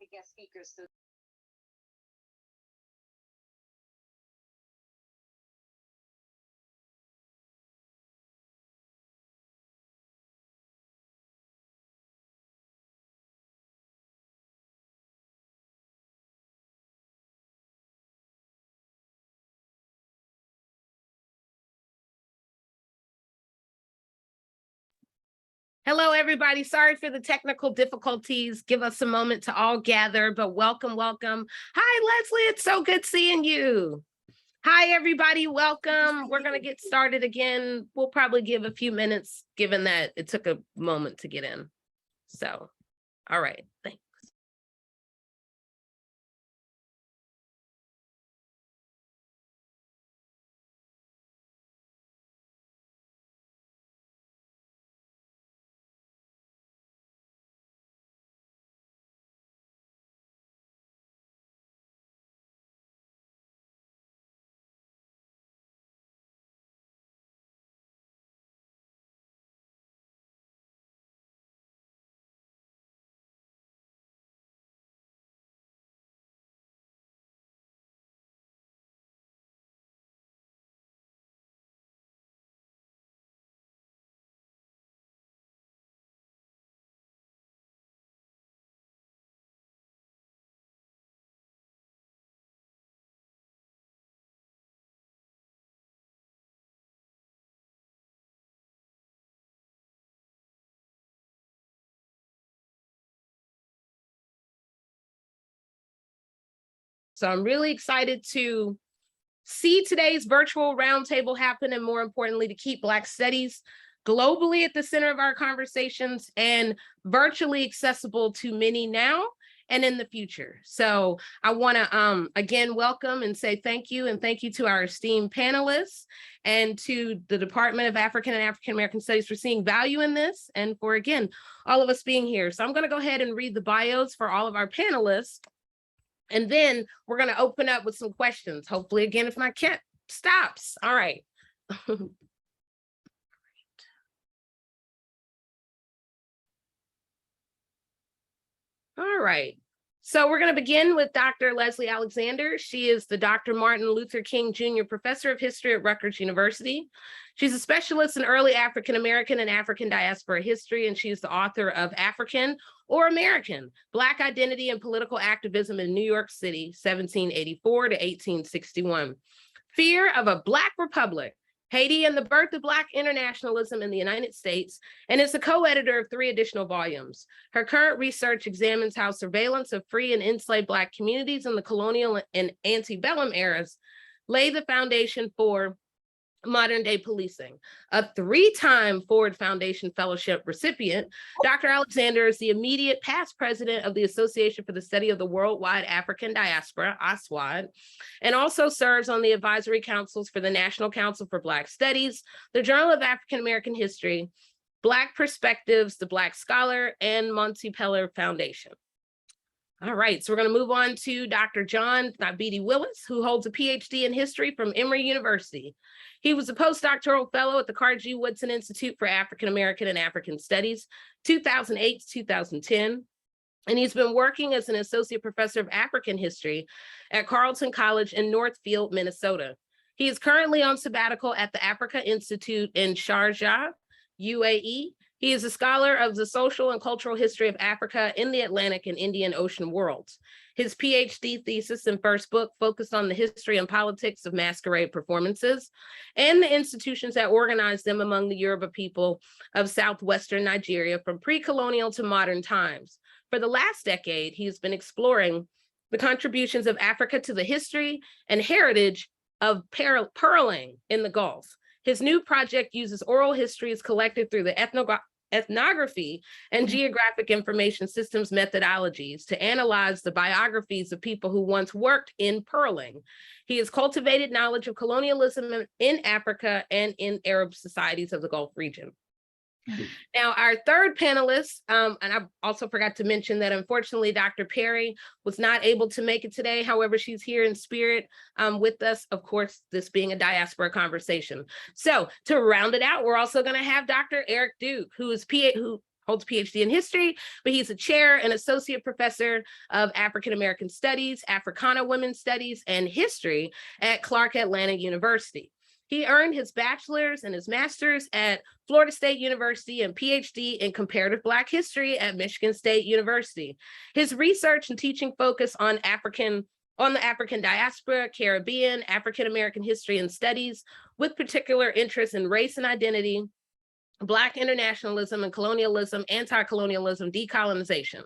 the guest speakers. So hello, everybody. Sorry for the technical difficulties. Give us a moment to all gather, but welcome, welcome. Hi, Leslie. It's so good seeing you. Hi, everybody. Welcome. We're going to get started again. We'll probably give a few minutes, given that it took a moment to get in. So, all right. Thanks. So I'm really excited to see today's virtual roundtable happen, and more importantly, to keep Black studies globally at the center of our conversations and virtually accessible to many now and in the future. So I want to again welcome and say thank you, and thank you to our esteemed panelists and to the Department of African and African American Studies for seeing value in this, and for again all of us being here. So I'm going to go ahead and read the bios for all of our panelists. And then we're going to open up with some questions. Hopefully, again, if my cat stops. All right. All right. So we're going to begin with Dr. Leslie Alexander. She is the Dr. Martin Luther King Jr. Professor of History at Rutgers University. She's a specialist in early African American and African Diaspora history, and she's the author of African or American: Black Identity and Political Activism in New York City, 1784 to 1861. Fear of a Black Republic: Haiti and the Birth of Black Internationalism in the United States, and is a co-editor of 3 additional volumes. Her current research examines how surveillance of free and enslaved Black communities in the colonial and antebellum eras lay the foundation for modern-day policing. A 3-time Ford Foundation Fellowship recipient, Dr. Alexander is the immediate past president of the Association for the Study of the Worldwide African Diaspora, ASWAD, and also serves on the advisory councils for the National Council for Black Studies, the Journal of African American History, Black Perspectives, the Black Scholar, and Montepeller Foundation. All right, so we're going to move on to Dr. John Thabiti Willis, who holds a PhD in history from Emory University. He was a postdoctoral fellow at the Carter G. Woodson Institute for African American and African Studies, 2008 to 2010. And he's been working as an associate professor of African history at Carleton College in Northfield, Minnesota. He is currently on sabbatical at the Africa Institute in Sharjah, UAE. He is a scholar of the social and cultural history of Africa in the Atlantic and Indian Ocean worlds. His PhD thesis and first book focused on the history and politics of masquerade performances and the institutions that organized them among the Yoruba people of southwestern Nigeria from pre-colonial to modern times. For the last decade, he's been exploring the contributions of Africa to the history and heritage of pearling in the Gulf. His new project uses oral histories collected through the ethnography and geographic information systems methodologies to analyze the biographies of people who once worked in pearling. He has cultivated knowledge of colonialism in Africa and in Arab societies of the Gulf region. Now, our third panelist, and I also forgot to mention that unfortunately, Dr. Perry was not able to make it today. However, she's here in spirit with us, of course, this being a diaspora conversation. So to round it out, we're also going to have Dr. Eric Duke, who holds a PhD in history, but he's a chair and associate professor of African American Studies, Africana Women's Studies, and History at Clark Atlanta University. He earned his bachelor's and his master's at Florida State University and PhD in comparative Black history at Michigan State University. His research and teaching focus on the African diaspora, Caribbean, African American history and studies, with particular interest in race and identity, Black internationalism and colonialism, anti-colonialism, decolonization.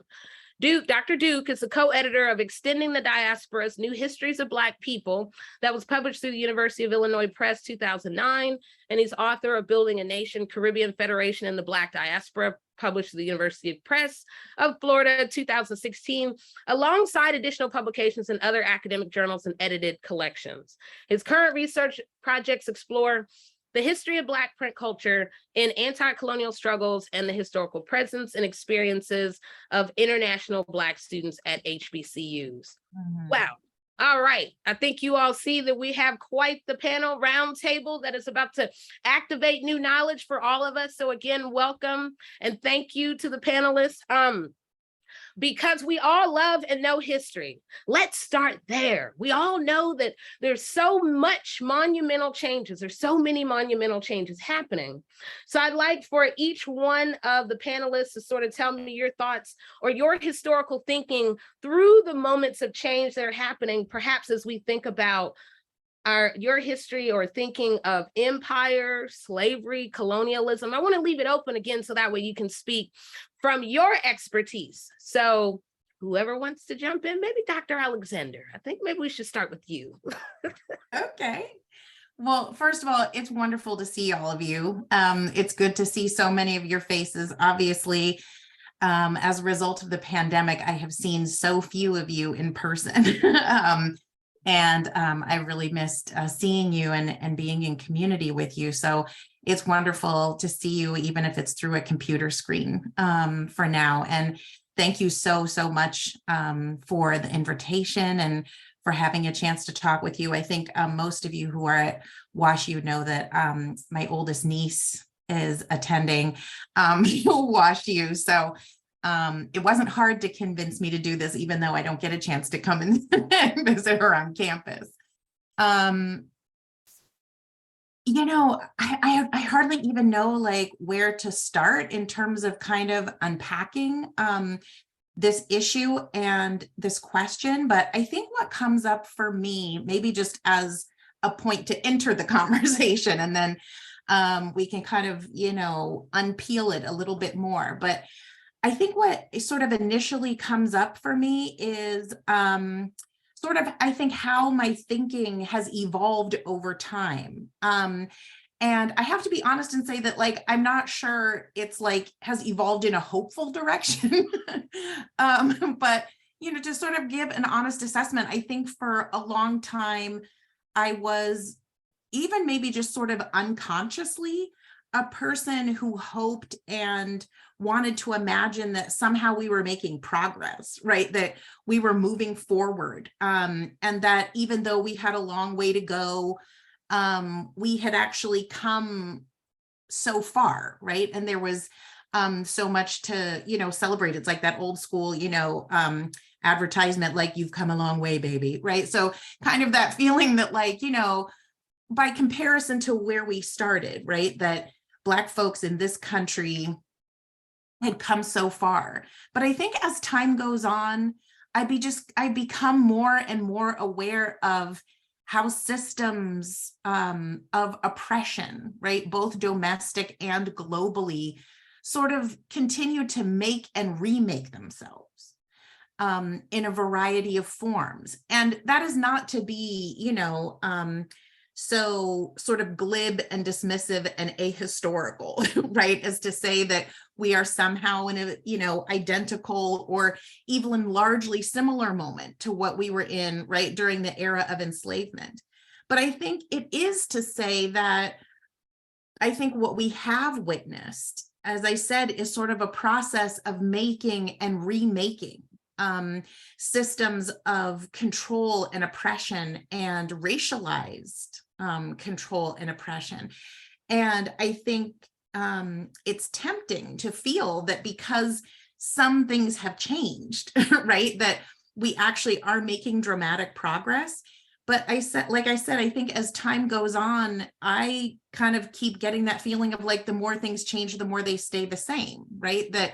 Dr. Duke is the co-editor of Extending the Diaspora's New Histories of Black People that was published through the University of Illinois Press 2009, and he's author of Building a Nation, Caribbean Federation and the Black Diaspora, published through the University Press of Florida 2016, alongside additional publications in other academic journals and edited collections. His current research projects explore the history of Black print culture in anti-colonial struggles and the historical presence and experiences of international Black students at HBCUs. Wow. All right. I think you all see that we have quite the panel roundtable that is about to activate new knowledge for all of us. So again, welcome and thank you to the panelists. Because we all love and know history. Let's start there. We all know that there's so much monumental changes. There's so many monumental changes happening. So I'd like for each one of the panelists to sort of tell me your thoughts or your historical thinking through the moments of change that are happening, perhaps as we think about your history or thinking of empire, slavery, colonialism. I want to leave it open again so that way you can speak from your expertise. So whoever wants to jump in, maybe Dr. Alexander. I think maybe we should start with you. Okay. Well, first of all, it's wonderful to see all of you. It's good to see so many of your faces. Obviously, as a result of the pandemic, I have seen so few of you in person. I really missed seeing you and being in community with you. So it's wonderful to see you, even if it's through a computer screen for now. And thank you so much for the invitation and for having a chance to talk with you. I think most of you who are at WashU know that my oldest niece is attending WashU. So it wasn't hard to convince me to do this, even though I don't get a chance to come and visit her on campus. I hardly even know like where to start in terms of kind of unpacking this issue and this question. But I think what comes up for me, maybe just as a point to enter the conversation, and then we can kind of, unpeel it a little bit more. But I think what sort of initially comes up for me is I think how my thinking has evolved over time. And I have to be honest and say that like, I'm not sure it's like has evolved in a hopeful direction. But, to sort of give an honest assessment, I think for a long time, I was even maybe just sort of unconsciously a person who hoped and wanted to imagine that somehow we were making progress, right? That we were moving forward. And that even though we had a long way to go, we had actually come so far, right? And there was so much to, celebrate. It's like that old school, advertisement, like you've come a long way, baby, right? So kind of that feeling that like, by comparison to where we started, right? That Black folks in this country had come so far. But I think as time goes on, I become more and more aware of how systems of oppression, right, both domestic and globally, sort of continue to make and remake themselves in a variety of forms. And that is not to be, so sort of glib and dismissive and ahistorical, right? As to say that we are somehow in a, identical or even largely similar moment to what we were in, right, during the era of enslavement. But I think it is to say that I think what we have witnessed, as I said, is sort of a process of making and remaking systems of control and oppression and racialized control and oppression. And I think it's tempting to feel that because some things have changed, right, that we actually are making dramatic progress. But like I said, I think as time goes on, I kind of keep getting that feeling of like the more things change, the more they stay the same, right? That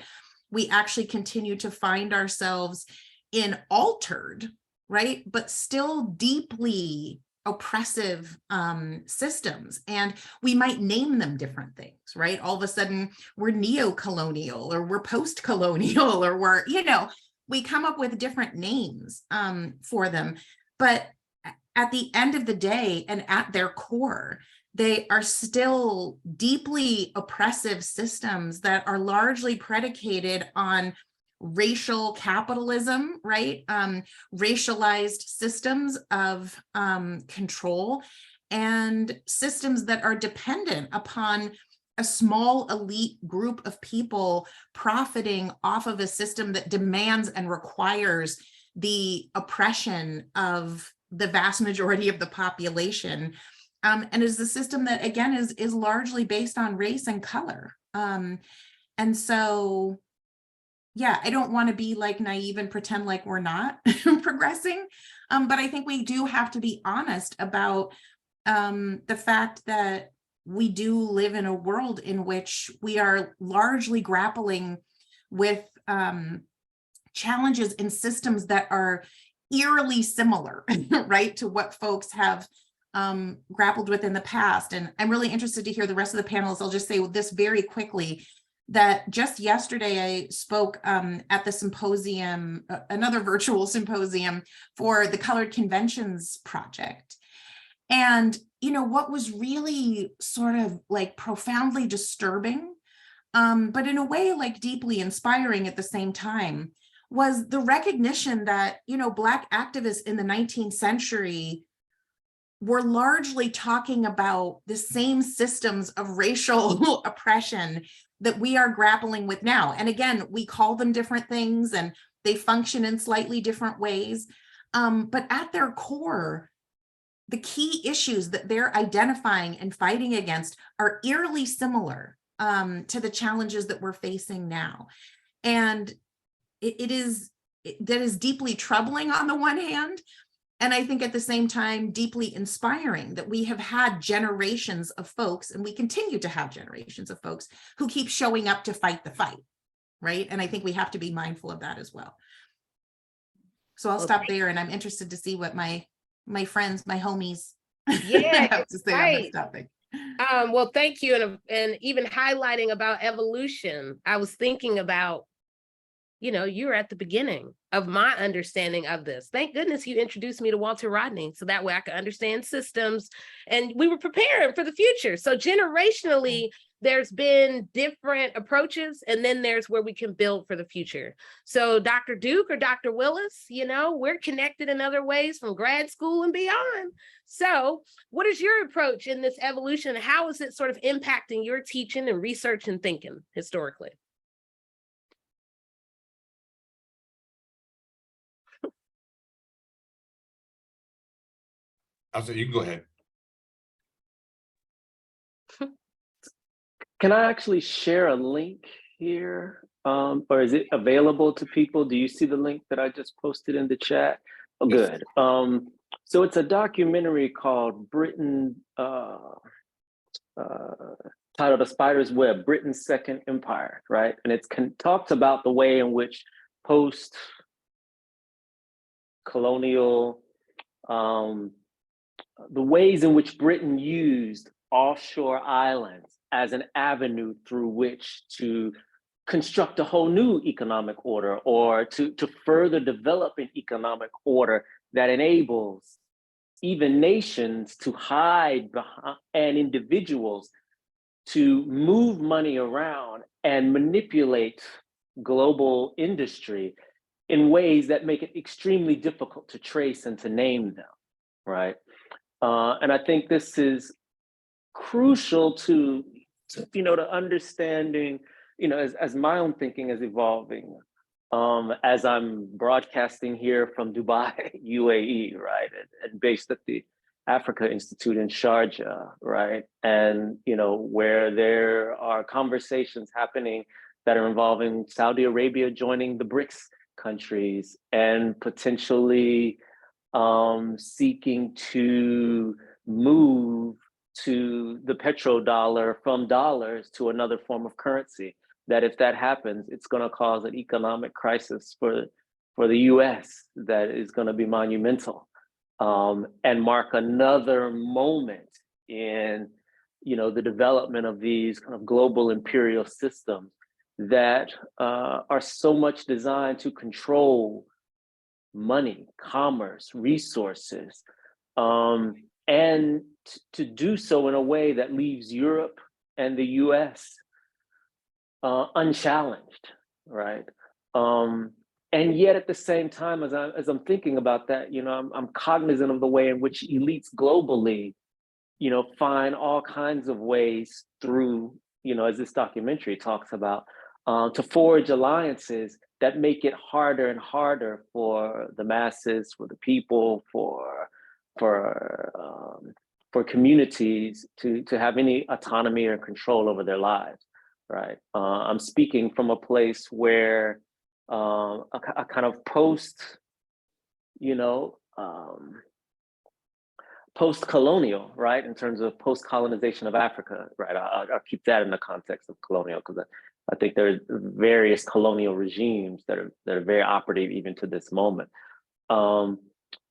we actually continue to find ourselves in altered, right, but still deeply oppressive systems. And we might name them different things, right? All of a sudden we're neo-colonial, or we're post-colonial, or we're, we come up with different names for them. But at the end of the day, and at their core, they are still deeply oppressive systems that are largely predicated on racial capitalism, right? Racialized systems of control, and systems that are dependent upon a small elite group of people profiting off of a system that demands and requires the oppression of the vast majority of the population, and is the system that, again, is largely based on race and color. And so, yeah, I don't want to be like naive and pretend like we're not progressing, but I think we do have to be honest about the fact that we do live in a world in which we are largely grappling with challenges in systems that are eerily similar, right, to what folks have grappled with in the past. And I'm really interested to hear the rest of the panelists. I'll just say this very quickly, that just yesterday I spoke at the symposium, another virtual symposium for the Colored Conventions Project. And, what was really sort of like profoundly disturbing, but in a way like deeply inspiring at the same time, was the recognition that, Black activists in the 19th century were largely talking about the same systems of racial oppression that we are grappling with now. And again, we call them different things and they function in slightly different ways. But at their core, the key issues that they're identifying and fighting against are eerily similar to the challenges that we're facing now. And that is deeply troubling on the one hand, and I think at the same time deeply inspiring that we have had generations of folks, and we continue to have generations of folks who keep showing up to fight the fight, right? And I think we have to be mindful of that as well. So I'll stop there, and I'm interested to see what my friends, my homies, have to say on this topic. Well, thank you. And even highlighting about evolution, I was thinking about, you're at the beginning of my understanding of this. Thank goodness you introduced me to Walter Rodney, so that way I could understand systems, and we were preparing for the future. So generationally, there's been different approaches, and then there's where we can build for the future. So Dr. Duke or Dr. Willis, we're connected in other ways from grad school and beyond. So what is your approach in this evolution? How is it sort of impacting your teaching and research and thinking historically? So you can go ahead. Can I actually share a link here? Or is it available to people? Do you see the link that I just posted in the chat? Oh, good. So it's a documentary called Britain, titled A Spider's Web, Britain's Second Empire, right? And it talks about the way in which post-colonial, the ways in which Britain used offshore islands as an avenue through which to construct a whole new economic order, or to further develop an economic order that enables even nations to hide behind, and individuals to move money around and manipulate global industry in ways that make it extremely difficult to trace and to name them, right? And I think this is crucial to understanding, as my own thinking is evolving, as I'm broadcasting here from Dubai, UAE, right, and based at the Africa Institute in Sharjah, right? And, where there are conversations happening that are involving Saudi Arabia joining the BRICS countries and potentially seeking to move to the petrodollar from dollars to another form of currency. That if that happens, it's going to cause an economic crisis for the US that is going to be monumental, and mark another moment in the development of these kind of global imperial systems that are so much designed to control money, commerce, resources, and to do so in a way that leaves Europe and the US unchallenged, right? And yet at the same time, as I'm thinking about that, I'm cognizant of the way in which elites globally, find all kinds of ways through, as this documentary talks about, to forge alliances that make it harder and harder for the masses, for the people, for communities to have any autonomy or control over their lives, right? I'm speaking from a place where a kind of post-colonial, right, in terms of post-colonization of Africa, right? I'll keep that in the context of colonial, because I think there are various colonial regimes that are very operative even to this moment. But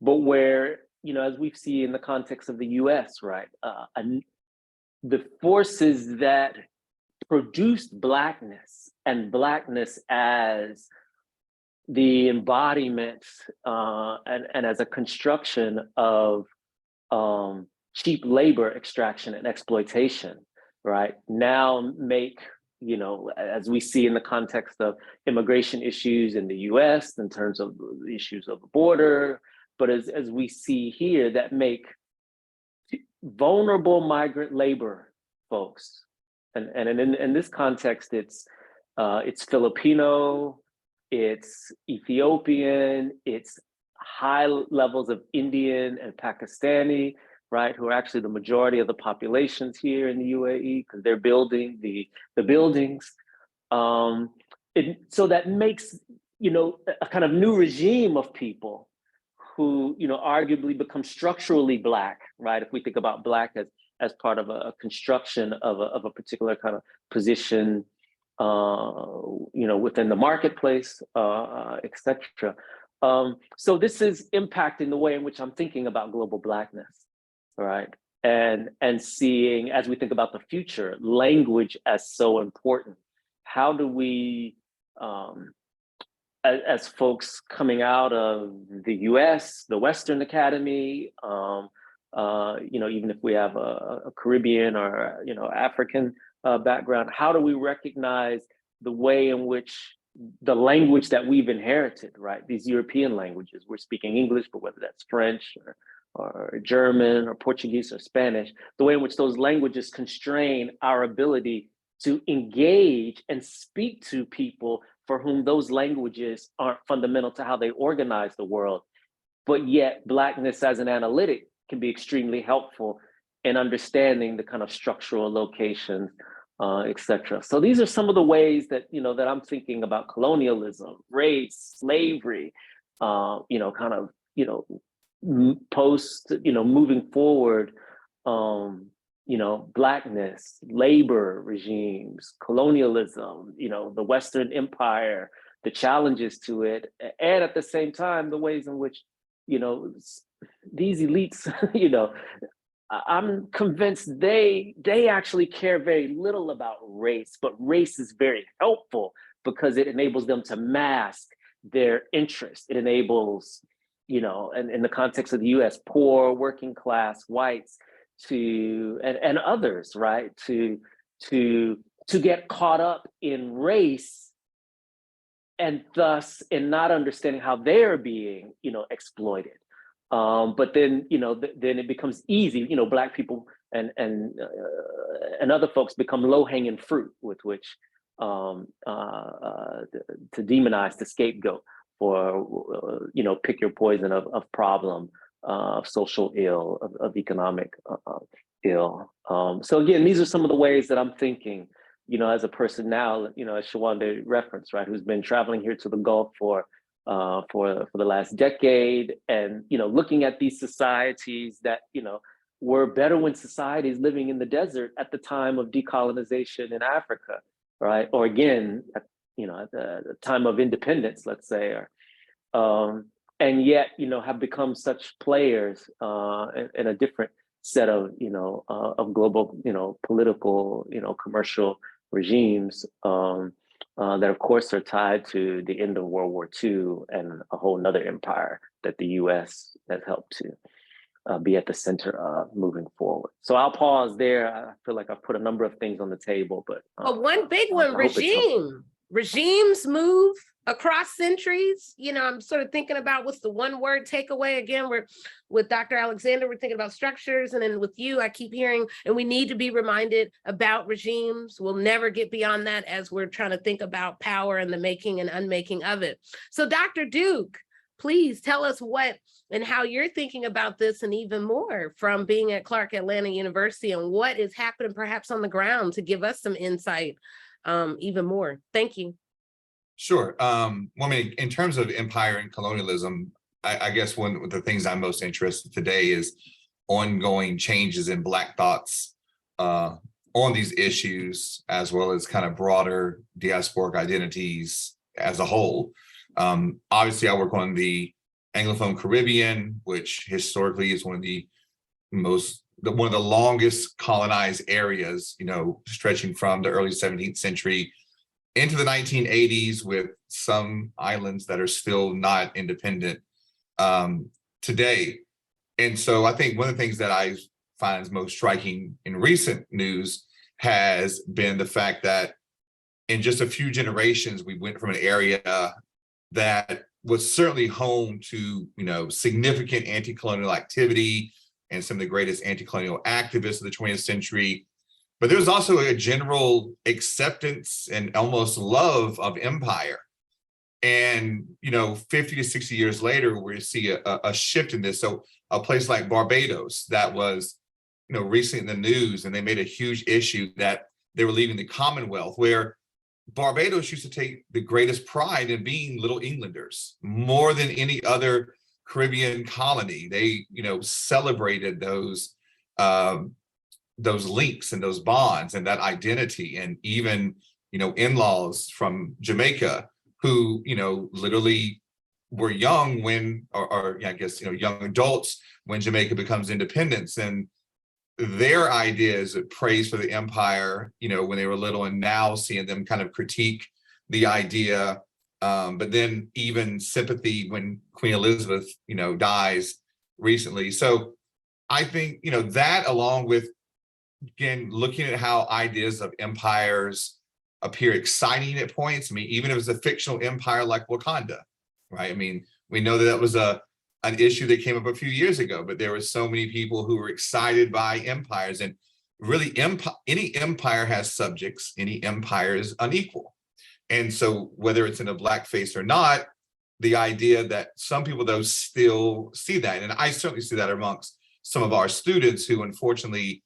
where, as we see in the context of the US, right, the forces that produced Blackness, and Blackness as the embodiment and as a construction of cheap labor extraction and exploitation, right, now make, as we see in the context of immigration issues in the US in terms of the issues of the border, but as we see here, that make vulnerable migrant labor folks, and in this context, it's Filipino, it's Ethiopian, it's high levels of Indian and Pakistani, right, who are actually the majority of the populations here in the UAE, because they're building the buildings. So that makes, a kind of new regime of people who, arguably become structurally Black, right? If we think about Black as part of a construction of a particular kind of position, within the marketplace, et cetera. So this is impacting the way in which I'm thinking about global Blackness, right? And seeing, as we think about the future, language as so important. How do we, as folks coming out of the US, the Western Academy, even if we have a Caribbean or African background, how do we recognize the way in which the language that we've inherited, right? These European languages, we're speaking English, but whether that's French or German or Portuguese or Spanish, the way in which those languages constrain our ability to engage and speak to people for whom those languages aren't fundamental to how they organize the world. But yet Blackness as an analytic can be extremely helpful in understanding the kind of structural locations, et cetera. So these are some of the ways that, that I'm thinking about colonialism, race, slavery, post, moving forward, Blackness, labor regimes, colonialism, the Western Empire, the challenges to it, and at the same time, the ways in which, these elites, I'm convinced they actually care very little about race, but race is very helpful because it enables them to mask their interest. It enables, and in the context of the US, poor, working class, whites and others, right, to get caught up in race, and thus in not understanding how they're being, exploited. But then, then it becomes easy, Black people and other folks become low-hanging fruit with which to demonize, to scapegoat for, pick your poison of problem of social ill, of economic ill. So again, these are some of the ways that I'm thinking, as a person now, as Shawanda referenced, right, who's been traveling here to the Gulf for the last decade, and looking at these societies that were better when societies living in the desert at the time of decolonization in Africa, right? Or again, at the time of independence, let's say, and yet have become such players in a different set of of global political commercial regimes that of course are tied to the end of World War II and a whole nother empire that the US has helped to be at the center of moving forward. So I'll pause there. I feel like I've put a number of things on the table, but one big one, regimes move across centuries. I'm sort of thinking about what's the one word takeaway. Again, we're with Dr. Alexander, we're thinking about structures, and then with you, I keep hearing, and we need to be reminded about regimes. We'll never get beyond that as we're trying to think about power and the making and unmaking of it. So Dr. Duke, please tell us what and how you're thinking about this, and even more from being at Clark Atlanta University, and what is happening perhaps on the ground to give us some insight even more. Thank you. Sure. Well, I mean, in terms of empire and colonialism, I guess one of the things I'm most interested in today is ongoing changes in Black thoughts on these issues, as well as kind of broader diasporic identities as a whole. Obviously, I work on the Anglophone Caribbean, which historically is one of the longest colonized areas, stretching from the early 17th century into the 1980s, with some islands that are still not independent today. And so I think one of the things that I find most striking in recent news has been the fact that in just a few generations, we went from an area that was certainly home to, significant anti-colonial activity and some of the greatest anti-colonial activists of the 20th century. But there's also a general acceptance and almost love of empire. And, 50 to 60 years later, we see a shift in this. So a place like Barbados that was, recently in the news, and they made a huge issue that they were leaving the Commonwealth, where Barbados used to take the greatest pride in being Little Englanders more than any other Caribbean colony. They, celebrated those links and those bonds and that identity. And even, in-laws from Jamaica who, literally were young when, or I guess, young adults when Jamaica becomes independence. And their ideas of praise for the empire, when they were little, and now seeing them kind of critique the idea, but then even sympathy when Queen Elizabeth, dies recently. So I think, that, along with, again, looking at how ideas of empires appear exciting at points. I mean, even if it's a fictional empire like Wakanda, right? I mean, we know that was an issue that came up a few years ago, but there were so many people who were excited by empires. And really, any empire has subjects, any empire is unequal. And so whether it's in a blackface or not, the idea that some people, though, still see that, and I certainly see that amongst some of our students who unfortunately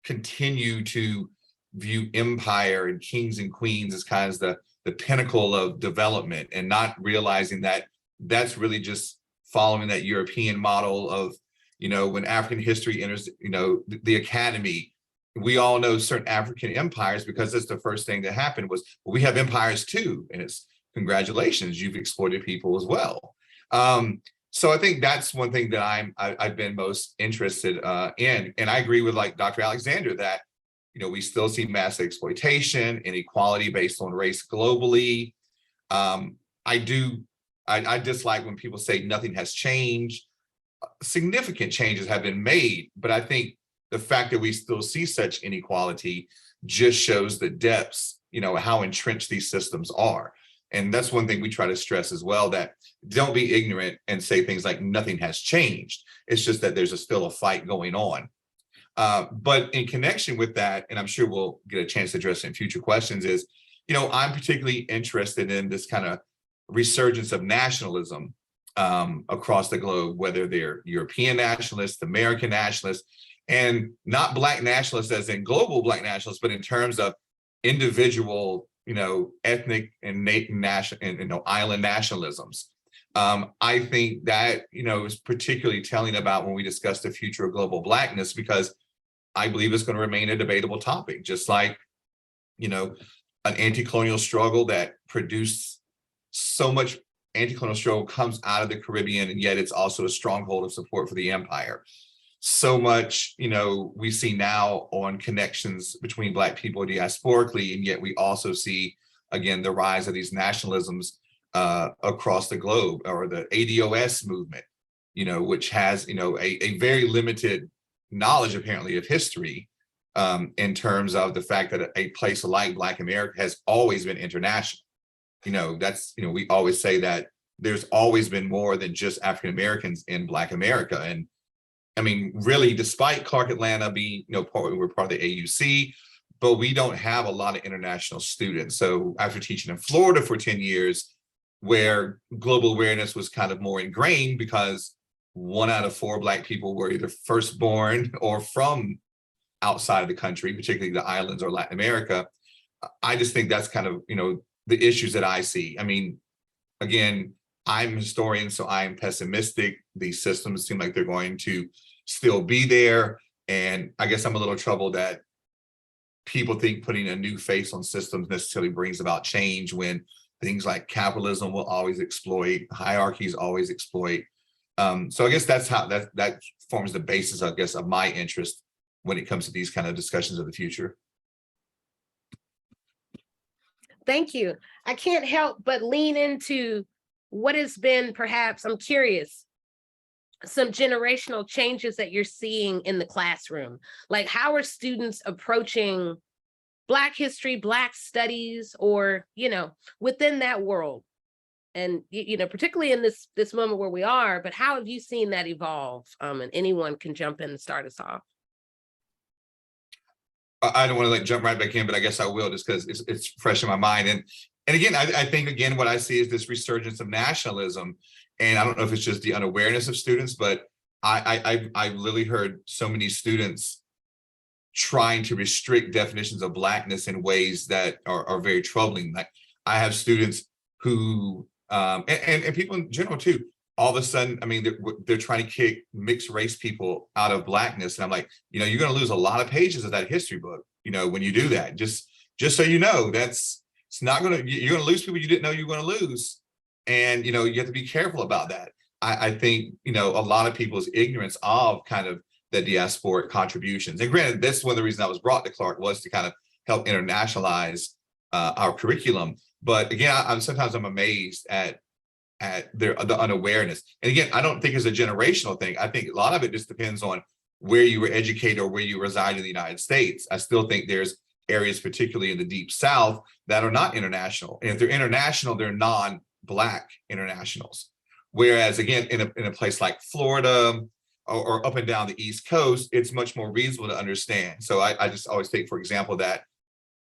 continue to view empire and kings and queens as kind of the pinnacle of development, and not realizing that that's really just following that European model of, when African history enters, the academy. We all know certain African empires because that's the first thing that happened was, well, we have empires too. And it's congratulations, you've exploited people as well. So I think that's one thing that I've been most interested in. And I agree with like Dr. Alexander that, we still see mass exploitation, inequality based on race globally. I dislike when people say nothing has changed. Significant changes have been made, but I think the fact that we still see such inequality just shows the depths, how entrenched these systems are. And that's one thing we try to stress as well, that don't be ignorant and say things like nothing has changed. It's just that there's still a fight going on. But in connection with that, and I'm sure we'll get a chance to address it in future questions, is, I'm particularly interested in this kind of resurgence of nationalism across the globe, whether they're European nationalists, American nationalists, and not Black nationalists as in global Black nationalists, but in terms of individual, ethnic and national and island nationalisms. I think that, is particularly telling about when we discuss the future of global Blackness, because I believe it's going to remain a debatable topic, just like, an anti-colonial struggle that produced so much anti-colonial struggle comes out of the Caribbean, and yet it's also a stronghold of support for the empire. So much, we see now on connections between Black people diasporically, and yet we also see, again, the rise of these nationalisms across the globe, or the ADOS movement, which has, a very limited knowledge apparently of history, in terms of the fact that a place like Black America has always been international. That's, we always say that there's always been more than just African Americans in Black America. And I mean, really, despite Clark Atlanta being, we're part of the AUC, but we don't have a lot of international students. So after teaching in Florida for 10 years, where global awareness was kind of more ingrained because 1 out of 4 Black people were either firstborn or from outside of the country, particularly the islands or Latin America. I just think that's kind of, the issues that I see. I mean, again, I'm a historian, so I'm pessimistic. These systems seem like they're going to still be there. And I guess I'm a little troubled that people think putting a new face on systems necessarily brings about change, when things like capitalism will always exploit, hierarchies always exploit. So I guess that's how that forms the basis, I guess, of my interest when it comes to these kind of discussions of the future. Thank you. I can't help but lean into what has been, perhaps, I'm curious, some generational changes that you're seeing in the classroom. Like, how are students approaching Black history, Black studies, or, within that world? And, particularly in this moment where we are, but how have you seen that evolve? And anyone can jump in and start us off. I don't want to jump right back in, but I guess I will, just because it's fresh in my mind. And again, I think, again, what I see is this resurgence of nationalism. And I don't know if it's just the unawareness of students, but I literally heard so many students trying to restrict definitions of Blackness in ways that are very troubling. Like, I have students who, and people in general too, all of a sudden, I mean, they're trying to kick mixed race people out of Blackness. And I'm like, you're going to lose a lot of pages of that history book, when you do that. Just so you know, it's not going to, you're going to lose people you didn't know you were going to lose. And, you have to be careful about that. I think, a lot of people's ignorance of kind of the diasporic contributions. And granted, that's one of the reasons I was brought to Clark, was to kind of help internationalize our curriculum. But again, sometimes I'm amazed at the unawareness. And again, I don't think it's a generational thing. I think a lot of it just depends on where you were educated or where you reside in the United States. I still think there's areas, particularly in the Deep South, that are not international. And if they're international, they're non-Black internationals. Whereas, again, in a place like Florida or up and down the East Coast, it's much more reasonable to understand. So I just always take, for example, that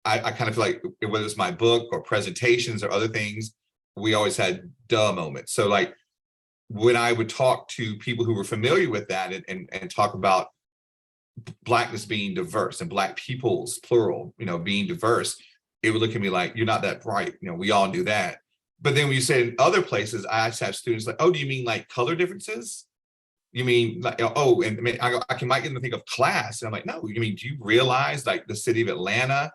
I kind of feel like, whether it's my book or presentations or other things, we always had duh moments. So like, when I would talk to people who were familiar with that and talk about Blackness being diverse and Black peoples, plural, being diverse, it would look at me like, you're not that bright. We all knew that. But then when you say in other places, I actually have students like, oh, do you mean like color differences? You mean like, oh, and I mean, I might get them to think of class. And I'm like, no, you mean, do you realize like the city of Atlanta,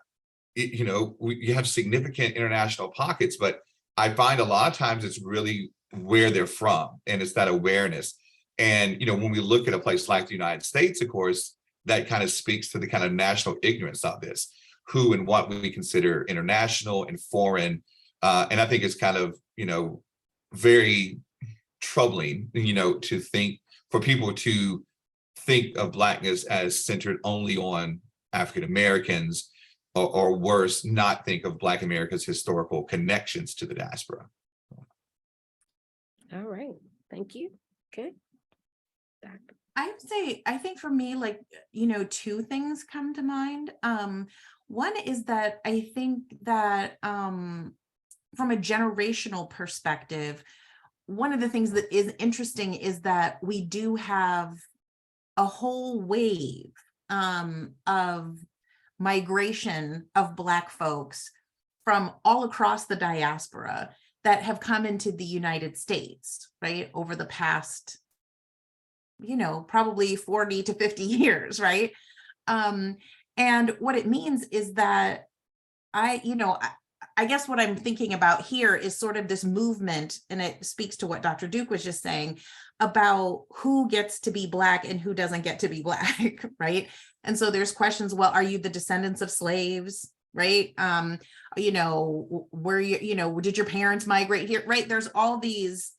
you have significant international pockets, but I find a lot of times it's really where they're from, and it's that awareness. And, when we look at a place like the United States, of course, that kind of speaks to the kind of national ignorance of this, who and what we consider international and foreign. And I think it's kind of, very troubling, to think, for people to think of Blackness as centered only on African Americans, or worse, not think of Black America's historical connections to the diaspora. All right, thank you. Okay. I would say, I think for me, like, 2 things come to mind. One is that I think that from a generational perspective, one of the things that is interesting is that we do have a whole wave of migration of Black folks from all across the diaspora that have come into the United States, right, over the past, probably 40 to 50 years, right? And what it means is that I guess what I'm thinking about here is sort of this movement, and it speaks to what Dr. Duke was just saying about who gets to be Black and who doesn't get to be Black, right? And so there's questions, well, are you the descendants of slaves, right? Were you, did your parents migrate here, right? There's all these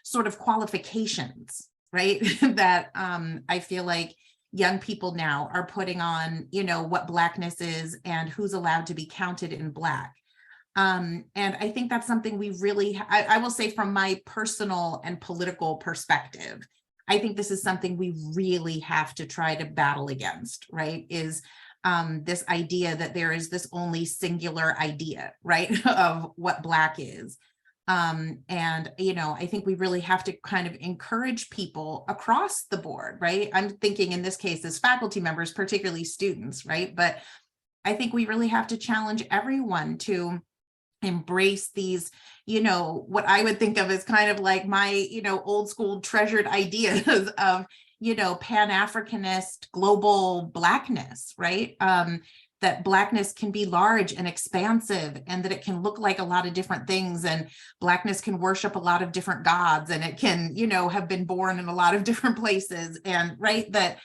sort of qualifications, right? that I feel like young people now are putting on, what Blackness is and who's allowed to be counted in Black. And I think that's something we really, I will say from my personal and political perspective, I think this is something we really have to try to battle against, right? Is this idea that there is this only singular idea, right, of what Black is. And, I think we really have to kind of encourage people across the board, right? I'm thinking in this case as faculty members, particularly students, right? But I think we really have to challenge everyone to embrace these, what I would think of as kind of like my, old school treasured ideas of, Pan-Africanist global Blackness, right? That Blackness can be large and expansive, and that it can look like a lot of different things, and Blackness can worship a lot of different gods, and it can, have been born in a lot of different places, and right, that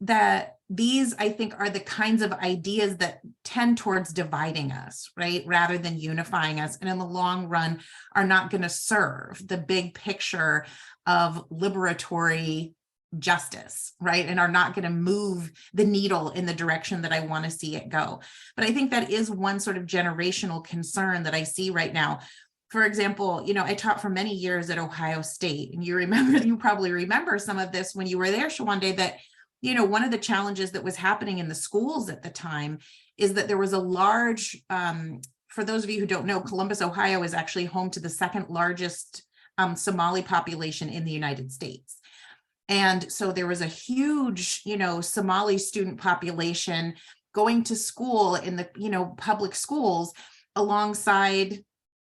that these, I think, are the kinds of ideas that tend towards dividing us, right, rather than unifying us, and in the long run are not going to serve the big picture of liberatory justice, right, and are not going to move the needle in the direction that I want to see it go. But I think that is one sort of generational concern that I see right now. For example, I taught for many years at Ohio State, and you probably remember some of this when you were there, Shawande, that one of the challenges that was happening in the schools at the time is that there was a large, for those of you who don't know, Columbus, Ohio is actually home to the second largest Somali population in the United States. And so there was a huge, Somali student population going to school in the, public schools alongside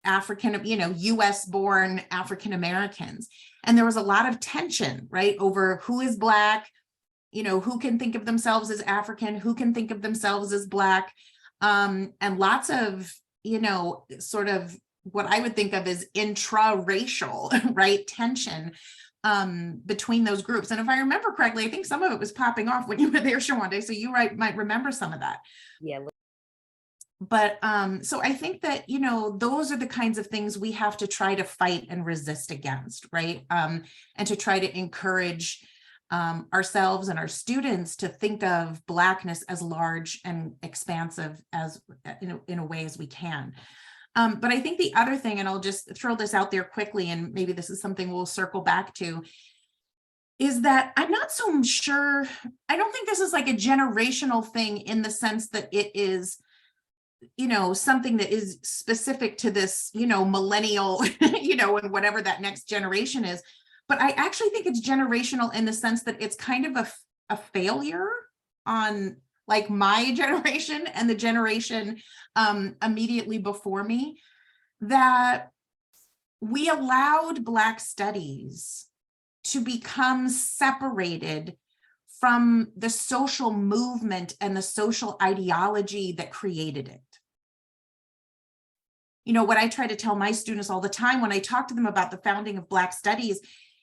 African, US born African Americans. And there was a lot of tension, right, over who is Black, who can think of themselves as African, who can think of themselves as Black, and lots of, sort of what I would think of as intra-racial, right, tension between those groups. And if I remember correctly, I think some of it was popping off when you were there, Shawande, so you might remember some of that. Yeah. But so I think that, those are the kinds of things we have to try to fight and resist against, right? And to try to encourage ourselves and our students to think of Blackness as large and expansive as in a way as we can. But I think the other thing, and I'll just throw this out there quickly, and maybe this is something we'll circle back to, is that I'm not so sure, I don't think this is like a generational thing in the sense that it is, something that is specific to this, millennial, and whatever that next generation is. But I actually think it's generational in the sense that it's kind of a failure on like my generation and the generation immediately before me, that we allowed Black studies to become separated from the social movement and the social ideology that created it. What I try to tell my students all the time when I talk to them about the founding of Black studies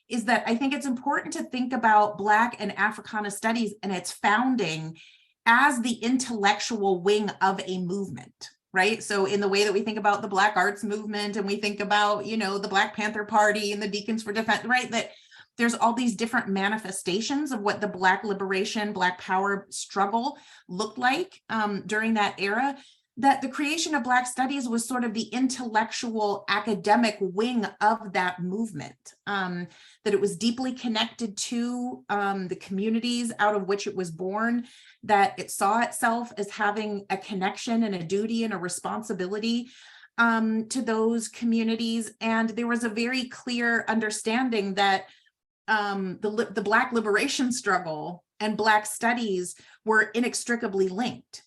is that I think it's important to think about Black and Africana studies and its founding as the intellectual wing of a movement, right? So in the way that we think about the Black arts movement, and we think about, the Black Panther Party and the Deacons for Defense, right? That there's all these different manifestations of what the Black liberation, Black power struggle looked like during that era, that the creation of Black studies was sort of the intellectual academic wing of that movement, that it was deeply connected to the communities out of which it was born, that it saw itself as having a connection and a duty and a responsibility to those communities. And there was a very clear understanding that the Black liberation struggle and Black studies were inextricably linked.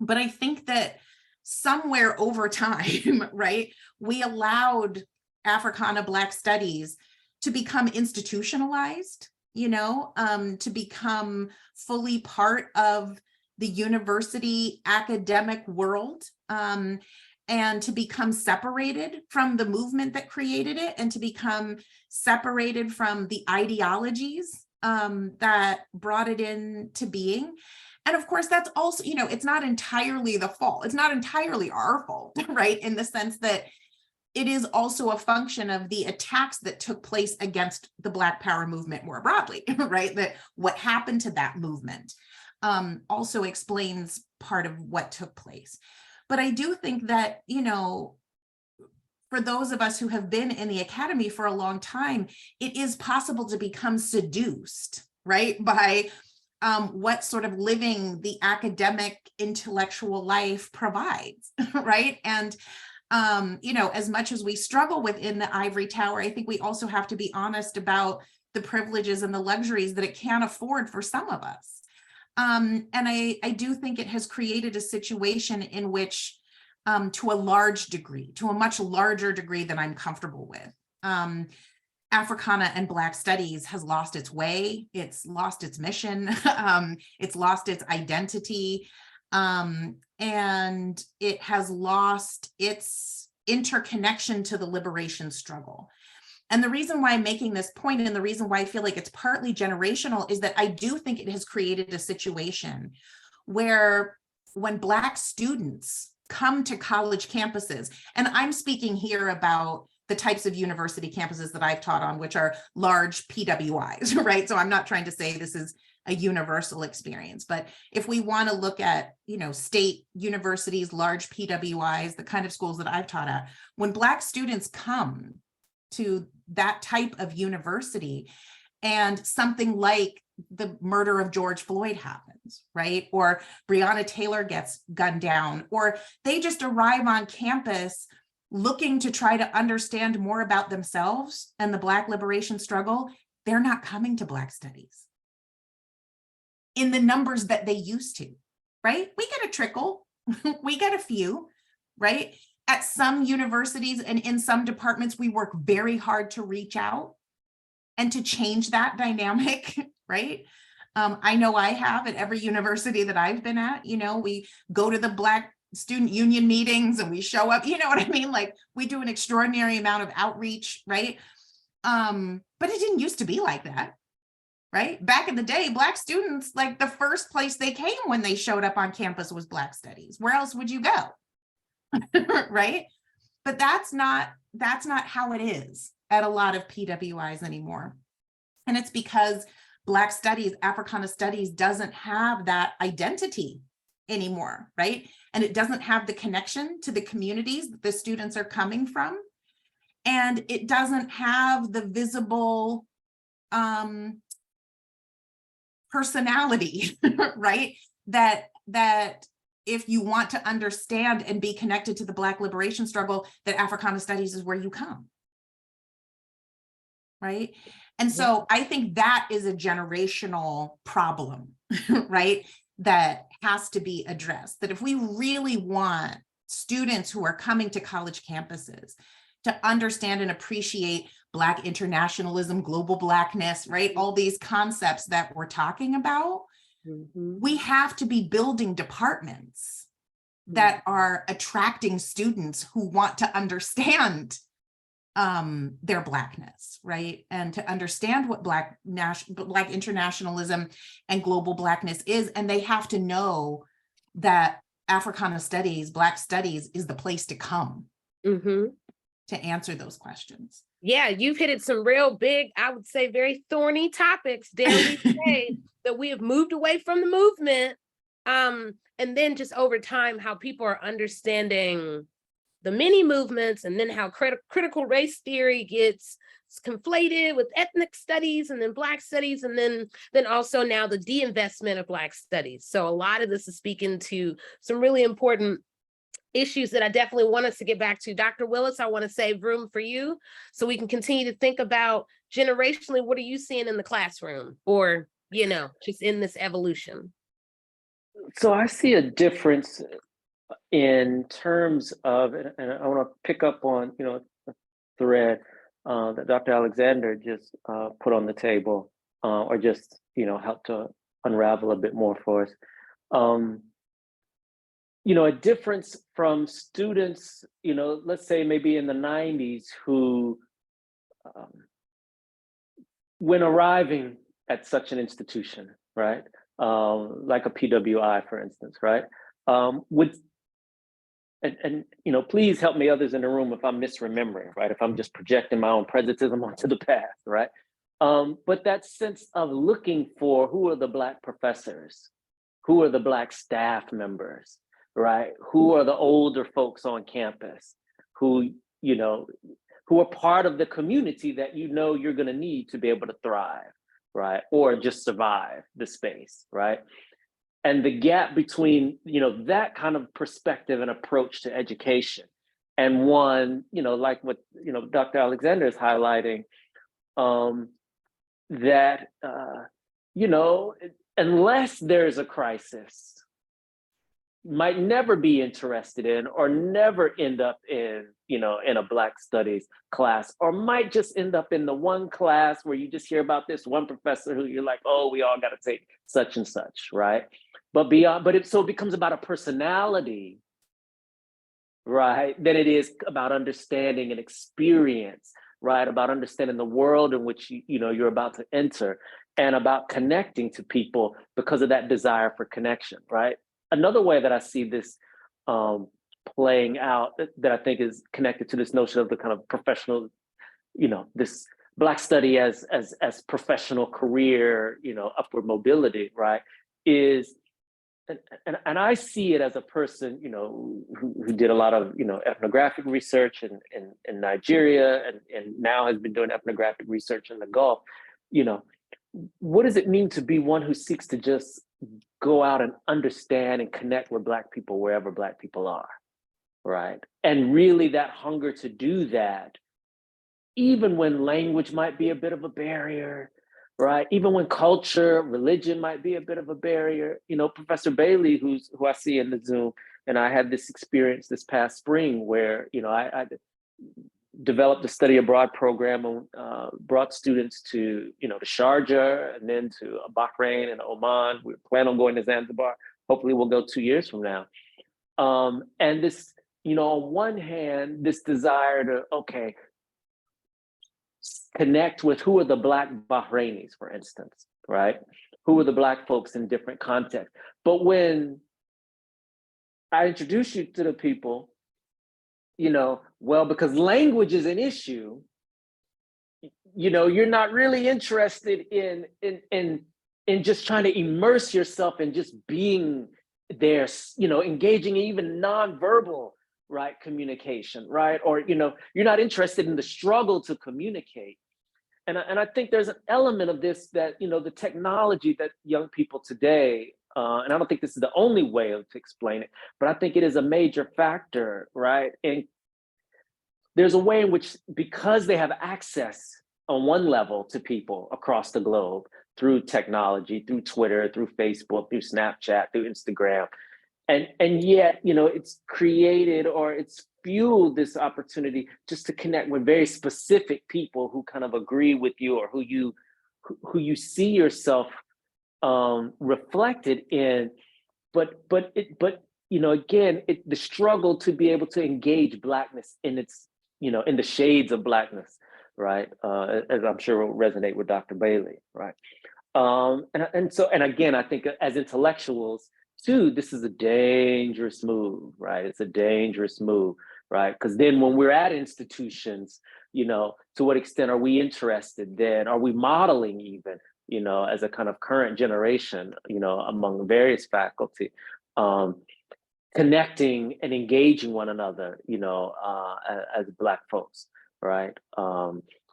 But I think that somewhere over time, right, we allowed Africana Black studies to become institutionalized, to become fully part of the university academic world, and to become separated from the movement that created it, and to become separated from the ideologies that brought it into being. And of course, that's also, it's not entirely the fault. It's not entirely our fault, right? In the sense that it is also a function of the attacks that took place against the Black Power movement more broadly, right? That what happened to that movement also explains part of what took place. But I do think that, for those of us who have been in the academy for a long time, it is possible to become seduced, right, by what sort of living the academic intellectual life provides, right? And, as much as we struggle within the ivory tower, I think we also have to be honest about the privileges and the luxuries that it can afford for some of us. And I do think it has created a situation in which, to a large degree, to a much larger degree than I'm comfortable with, Africana and Black studies has lost its way. It's lost its mission. It's lost its identity. And it has lost its interconnection to the liberation struggle. And the reason why I'm making this point, and the reason why I feel like it's partly generational, is that I do think it has created a situation where when Black students come to college campuses, and I'm speaking here about the types of university campuses that I've taught on, which are large PWIs, right? So I'm not trying to say this is a universal experience, but if we want to look at, state universities, large PWIs, the kind of schools that I've taught at, when Black students come to that type of university and something like the murder of George Floyd happens, right? Or Breonna Taylor gets gunned down, or they just arrive on campus looking to try to understand more about themselves and the Black liberation struggle, they're not coming to Black studies in the numbers that they used to, right? We get a trickle, we get a few, right? At some universities and in some departments, we work very hard to reach out and to change that dynamic, right? I know I have at every university that I've been at, we go to the Black student union meetings and we show up, you know what I mean? Like we do an extraordinary amount of outreach, right? But it didn't used to be like that, right? Back in the day, Black students, like the first place they came when they showed up on campus was Black studies. Where else would you go? Right? But that's not how it is at a lot of PWIs anymore. And it's because Black studies, Africana studies doesn't have that identity anymore, right? And it doesn't have the connection to the communities that the students are coming from. And it doesn't have the visible personality, right? That if you want to understand and be connected to the Black liberation struggle, that Africana studies is where you come, right? And so I think that is a generational problem, right? That has to be addressed. That if we really want students who are coming to college campuses to understand and appreciate Black internationalism, global Blackness, right? All these concepts that we're talking about, we have to be building departments that are attracting students who want to understand their Blackness, right? And to understand what Black internationalism and global Blackness is. And they have to know that Africana studies, Black studies is the place to come to answer those questions. Yeah, you've hit some real big, I would say very thorny topics, dare we say, that we have moved away from the movement. And then just over time, how people are understanding the many movements, and then how critical race theory gets conflated with ethnic studies and then Black studies, and then also now the de-investment of Black studies. So a lot of this is speaking to some really important issues that I definitely want us to get back to. Dr. Willis, I want to save room for you so we can continue to think about generationally, what are you seeing in the classroom or, you know, just in this evolution? So I see a difference in terms of, and I want to pick up on, a thread that Dr. Alexander just put on the table, or just, helped to unravel a bit more for us. A difference from students, let's say maybe in the 90s who, when arriving at such an institution, right? Like a PWI, for instance, right? Would, and please help me others in the room if I'm misremembering, right? If I'm just projecting my own prejudicism onto the past, right? But that sense of looking for who are the Black professors, who are the Black staff members, right? Who are the older folks on campus who are part of the community that you're going to need to be able to thrive, right? Or just survive the space, right? And the gap between, that kind of perspective and approach to education and one, like what, Dr. Alexander is highlighting, that, unless there's a crisis, might never be interested in or never end up in, in a Black studies class, or might just end up in the one class where you just hear about this one professor who you're like, oh, we all got to take such and such, right? But it becomes about a personality, right? Than it is about understanding and experience, right? About understanding the world in which you're about to enter, and about connecting to people because of that desire for connection, right? Another way that I see this playing out that I think is connected to this notion of the kind of professional, this Black study as professional career, upward mobility, right? Is, and I see it as a person, who did a lot of, ethnographic research in Nigeria and now has been doing ethnographic research in the Gulf. What does it mean to be one who seeks to just go out and understand and connect with Black people wherever Black people are, right? And really that hunger to do that, even when language might be a bit of a barrier, right? Even when culture, religion might be a bit of a barrier. Professor Bailey, who I see in the Zoom, and I had this experience this past spring where, I developed a study abroad program and brought students to, to Sharjah and then to Bahrain and Oman. We plan on going to Zanzibar. Hopefully we'll go 2 years from now. And this, on one hand, this desire to, connect with who are the Black Bahrainis, for instance, right? Who are the Black folks in different contexts. But when I introduce you to the people, because language is an issue, you're not really interested in just trying to immerse yourself in just being there, engaging in even nonverbal, right, communication, right? Or, you're not interested in the struggle to communicate. And I think there's an element of this that, the technology that young people today, and I don't think this is the only way to explain it, but I think it is a major factor, right? And there's a way in which, because they have access on one level to people across the globe through technology, through Twitter, through Facebook, through Snapchat, through Instagram, and yet, it's created or it's fueled this opportunity just to connect with very specific people who kind of agree with you or who you see yourself reflected in. But again, the struggle to be able to engage Blackness in its, in the shades of Blackness, right? As I'm sure will resonate with Dr. Bailey, right? And again, I think as intellectuals too, this is a dangerous move, right? It's a dangerous move, right? Because then when we're at institutions, to what extent are we interested then? Are we modeling even, as a kind of current generation, among various faculty, connecting and engaging one another, as Black folks, right?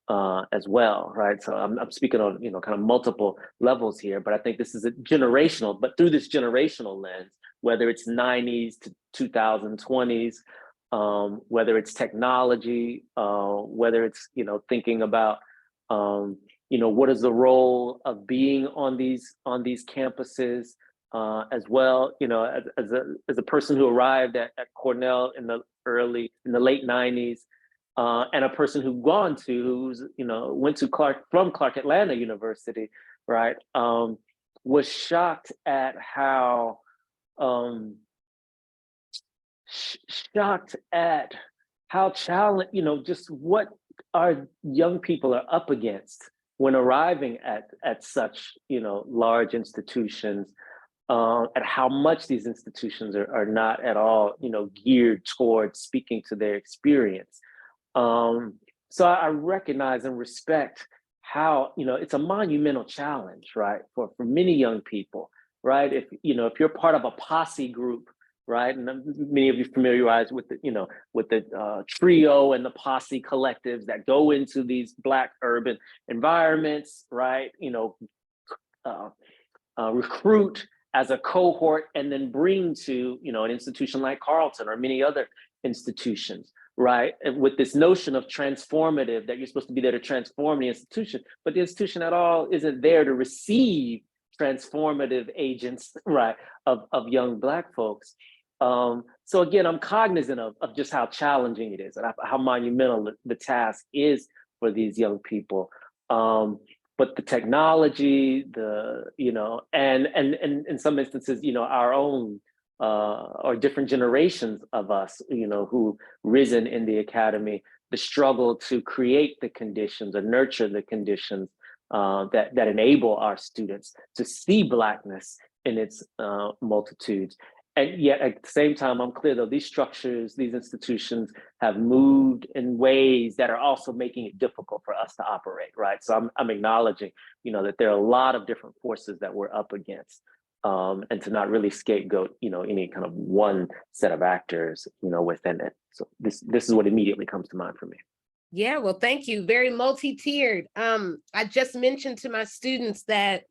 as well, right? So I'm speaking on, kind of multiple levels here, but I think this is a generational, but through this generational lens, whether it's 90s to 2020s, whether it's technology, whether it's, thinking about, what is the role of being on these campuses, as well, as a person who arrived at Cornell in the late 90s, and a person who's went to Clark Atlanta University, right, was shocked at how challenge, just what our young people are up against when arriving at such, large institutions, and how much these institutions are not at all, geared towards speaking to their experience. So I recognize and respect how, it's a monumental challenge, right, for many young people, right? If you're part of a posse group, right, and many of you familiarized with the trio and the posse collectives that go into these Black urban environments, right? Recruit as a cohort and then bring to an institution like Carleton or many other institutions, right? And with this notion of transformative, that you're supposed to be there to transform the institution, but the institution at all isn't there to receive transformative agents, right, of young Black folks. So again, I'm cognizant of just how challenging it is and how monumental the task is for these young people. But the technology, and in some instances, our own or different generations of us, who risen in the academy, the struggle to create the conditions or nurture the conditions that enable our students to see Blackness in its multitudes. And yet at the same time, I'm clear though, these structures, these institutions have moved in ways that are also making it difficult for us to operate, right? So I'm acknowledging, that there are a lot of different forces that we're up against, and to not really scapegoat, any kind of one set of actors, within it. So this is what immediately comes to mind for me. Yeah, well, thank you. Very multi-tiered. I just mentioned to my students that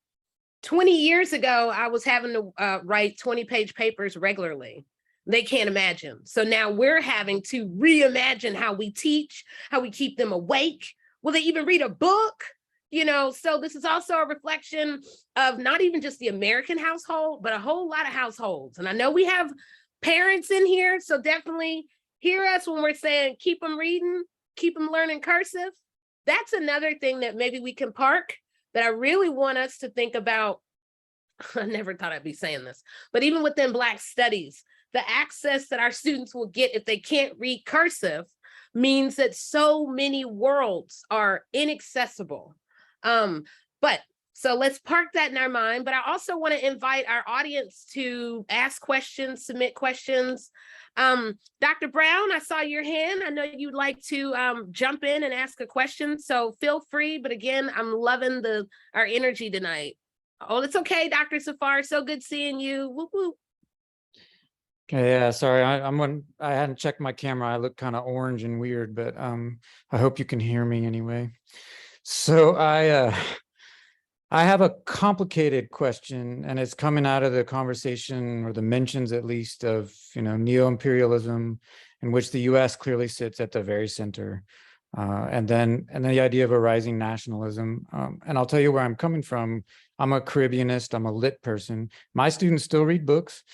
20 years ago, I was having to write 20-page papers regularly. They can't imagine. So now we're having to reimagine how we teach, how we keep them awake. Will they even read a book? So this is also a reflection of not even just the American household, but a whole lot of households. And I know we have parents in here, so definitely hear us when we're saying, keep them reading, keep them learning cursive. That's another thing that maybe we can park, that I really want us to think about. I never thought I'd be saying this, but even within Black studies, the access that our students will get if they can't read cursive means that so many worlds are inaccessible. But so let's park that in our mind. But I also want to invite our audience to ask questions, submit questions. Dr. Brown, I saw your hand. I know you'd like to jump in and ask a question, so feel free. But again, I'm loving our energy tonight. Oh, it's okay, Dr. Safar. So good seeing you. Whoop, whoop. Okay, yeah, sorry, I hadn't checked my camera. I look kind of orange and weird, but I hope you can hear me anyway. So I have a complicated question, and it's coming out of the conversation, or the mentions at least, of neo-imperialism, in which the U.S. clearly sits at the very center, and then the idea of a rising nationalism. And I'll tell you where I'm coming from. I'm a Caribbeanist. I'm a lit person. My students still read books,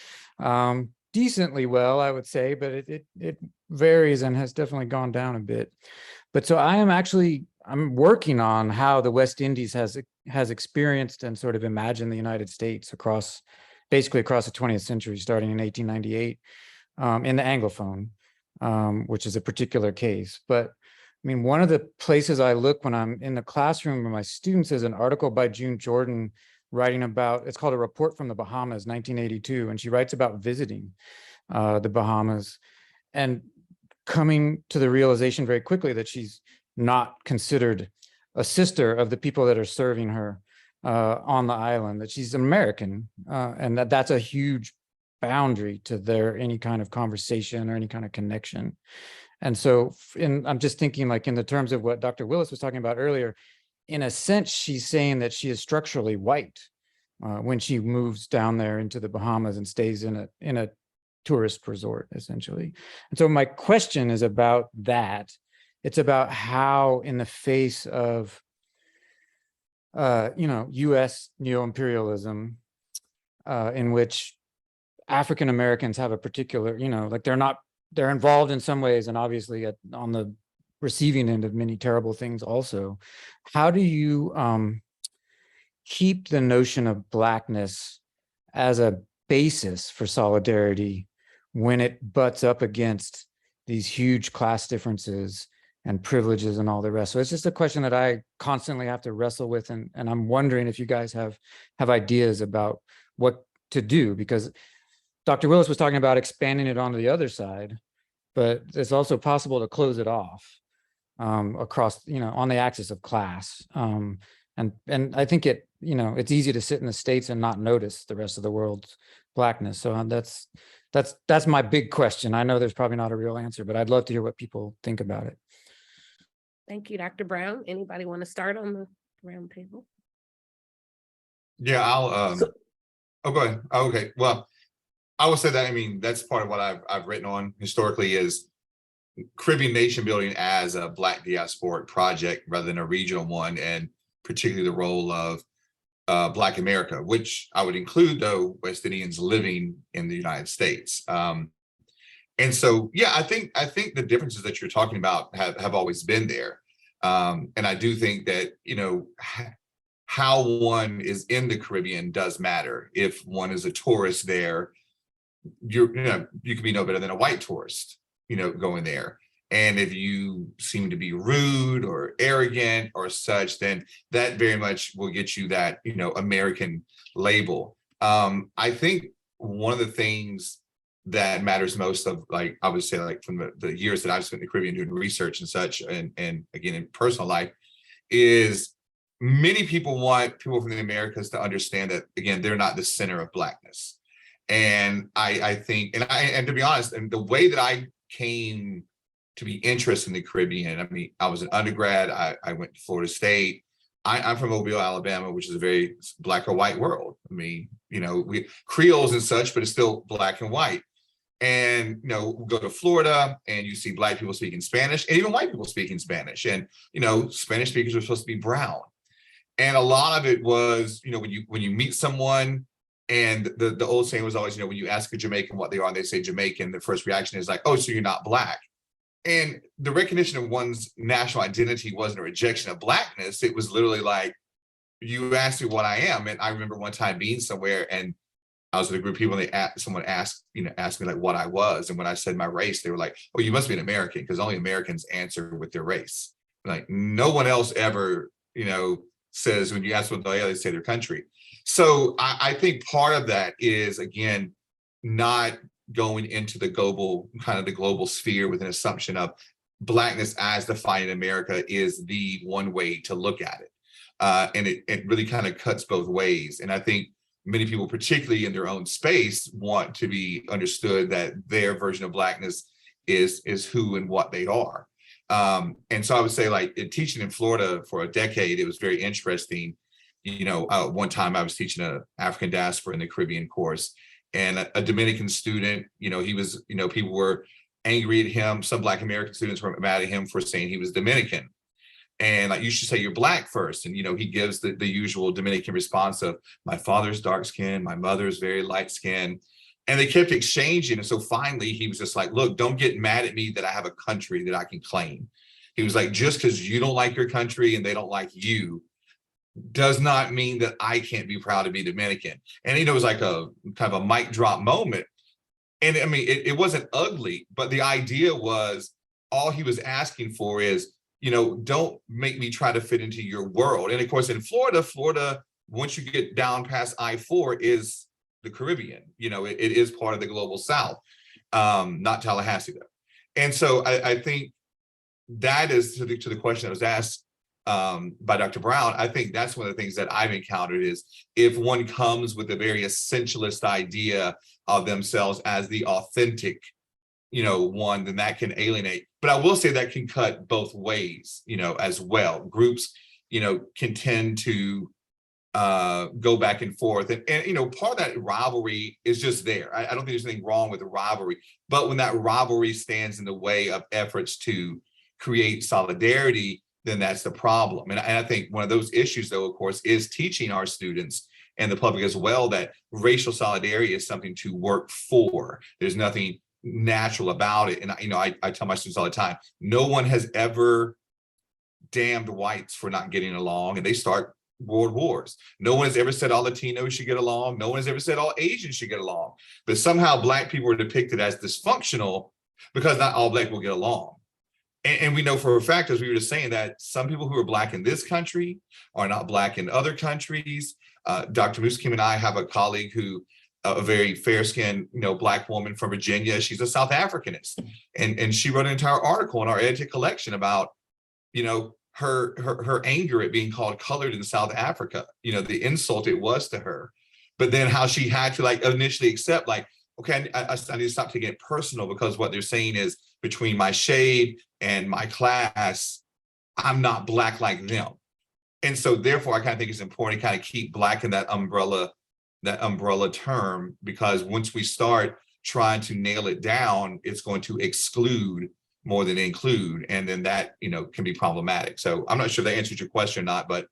decently well, I would say, but it varies and has definitely gone down a bit. But so I'm working on how the West Indies has experienced and sort of imagined the United States basically across the 20th century, starting in 1898, in the Anglophone, which is a particular case. But I mean, one of the places I look when I'm in the classroom with my students is an article by June Jordan writing about, it's called A Report from the Bahamas, 1982. And she writes about visiting the Bahamas and coming to the realization very quickly that she's not considered a sister of the people that are serving her on the island, that she's American, and that's a huge boundary to any kind of conversation or any kind of connection. And so I'm just thinking like in the terms of what Dr. Willis was talking about earlier, in a sense, she's saying that she is structurally white when she moves down there into the Bahamas and stays in a tourist resort, essentially. And so my question is about that. It's about how, in the face of U.S. neo-imperialism, in which African Americans have a particular, like they're involved in some ways, and obviously on the receiving end of many terrible things also. How do you keep the notion of Blackness as a basis for solidarity when it butts up against these huge class differences and privileges and all the rest? So it's just a question that I constantly have to wrestle with, and I'm wondering if you guys have ideas about what to do, because Dr. Willis was talking about expanding it onto the other side, but it's also possible to close it off across, on the axis of class. And I think it's easy to sit in the States and not notice the rest of the world's Blackness. So that's my big question. I know there's probably not a real answer, but I'd love to hear what people think about it. Thank you, Dr. Brown. Anybody want to start on the round table? Yeah, I'll oh, go ahead. Oh, okay. Well, I would say that, I mean, that's part of what I've written on historically is Caribbean nation building as a Black diasporic project rather than a regional one, and particularly the role of Black America, which I would include, though, West Indians living in the United States. And so, yeah, I think the differences that you're talking about have always been there. And I do think that, how one is in the Caribbean does matter. If one is a tourist there, you can be no better than a white tourist, going there. And if you seem to be rude or arrogant or such, then that very much will get you that, American label. I think one of the things that matters most of, like, I would say, like, from the years that I've spent in the Caribbean doing research and such, and again, in personal life, is many people want people from the Americas to understand that, again, they're not the center of Blackness. And I think, and to be honest, and the way that I came to be interested in the Caribbean, I mean, I was an undergrad, I went to Florida State. I'm from Mobile, Alabama, which is a very Black or white world. I mean, we Creoles and such, but it's still Black and white. And, we go to Florida and you see Black people speaking Spanish and even white people speaking Spanish. And, Spanish speakers are supposed to be brown. And a lot of it was, when you meet someone, and the old saying was always, when you ask a Jamaican what they are and they say Jamaican, the first reaction is like, oh, so you're not Black. And the recognition of one's national identity wasn't a rejection of Blackness. It was literally like, you asked me what I am. And I remember one time being somewhere and I was with a group of people and someone asked me like what I was. And when I said my race, they were like, oh, you must be an American, because only Americans answer with their race. Like, no one else ever, says, when you ask what they say their country. So I think part of that is, again, not going into the global sphere with an assumption of Blackness as defined in America is the one way to look at it. And it really kind of cuts both ways. And I think many people, particularly in their own space, want to be understood that their version of Blackness is who and what they are. And so I would say, like, in teaching in Florida for a decade, it was very interesting. One time I was teaching an African Diaspora in the Caribbean course, and a Dominican student, he was, people were angry at him. Some Black American students were mad at him for saying he was Dominican. And like, you should say you're Black first. And, he gives the usual Dominican response of, my father's dark skin, my mother's very light skin. And they kept exchanging. And so finally he was just like, look, don't get mad at me that I have a country that I can claim. He was like, just because you don't like your country and they don't like you does not mean that I can't be proud to be Dominican. And, it was like a kind of a mic drop moment. And I mean, it wasn't ugly, but the idea was, all he was asking for is, don't make me try to fit into your world. And of course, in Florida, once you get down past I-4 is the Caribbean. It is part of the global South, not Tallahassee though. And so I think that is to the question that was asked by Dr. Brown. I think that's one of the things that I've encountered is, if one comes with a very essentialist idea of themselves as the authentic one, then that can alienate. But I will say that can cut both ways, as well. Groups, can tend to go back and forth. And part of that rivalry is just there. I don't think there's anything wrong with the rivalry. But when that rivalry stands in the way of efforts to create solidarity, then that's the problem. And I think one of those issues, though, of course, is teaching our students and the public as well that racial solidarity is something to work for. There's nothing natural about it. And I tell my students all the time, no one has ever damned whites for not getting along, and they start world wars. No one has ever said all Latinos should get along. No one has ever said all Asians should get along. But somehow Black people are depicted as dysfunctional because not all Black people get along. And we know for a fact, as we were just saying, that some people who are Black in this country are not Black in other countries. Dr. Muskim and I have a colleague who, a very fair-skinned, Black woman from Virginia. She's a South Africanist, and she wrote an entire article in our edited collection about, her anger at being called colored in South Africa. The insult it was to her, but then how she had to initially accept, okay, I need to stop taking it personal, because what they're saying is between my shade and my class, I'm not Black like them. And so therefore, I kind of think it's important to kind of keep Black in that umbrella term, because once we start trying to nail it down, it's going to exclude more than include. And then that, can be problematic. So I'm not sure that answers your question or not, but,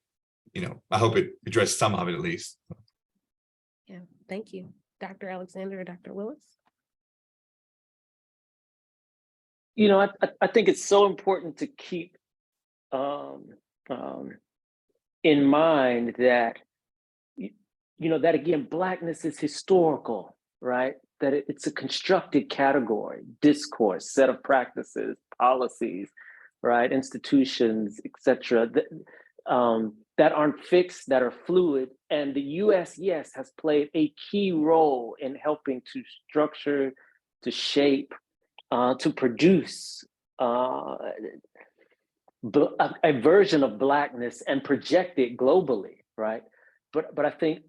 I hope it addressed some of it at least. Yeah, thank you. Dr. Alexander or Dr. Willis? I think it's so important to keep in mind that, that again, Blackness is historical, right? That it's a constructed category, discourse, set of practices, policies, right? Institutions, et cetera, that aren't fixed, that are fluid. And the US, yes, has played a key role in helping to structure, to shape, to produce a version of Blackness and project it globally, right? But I think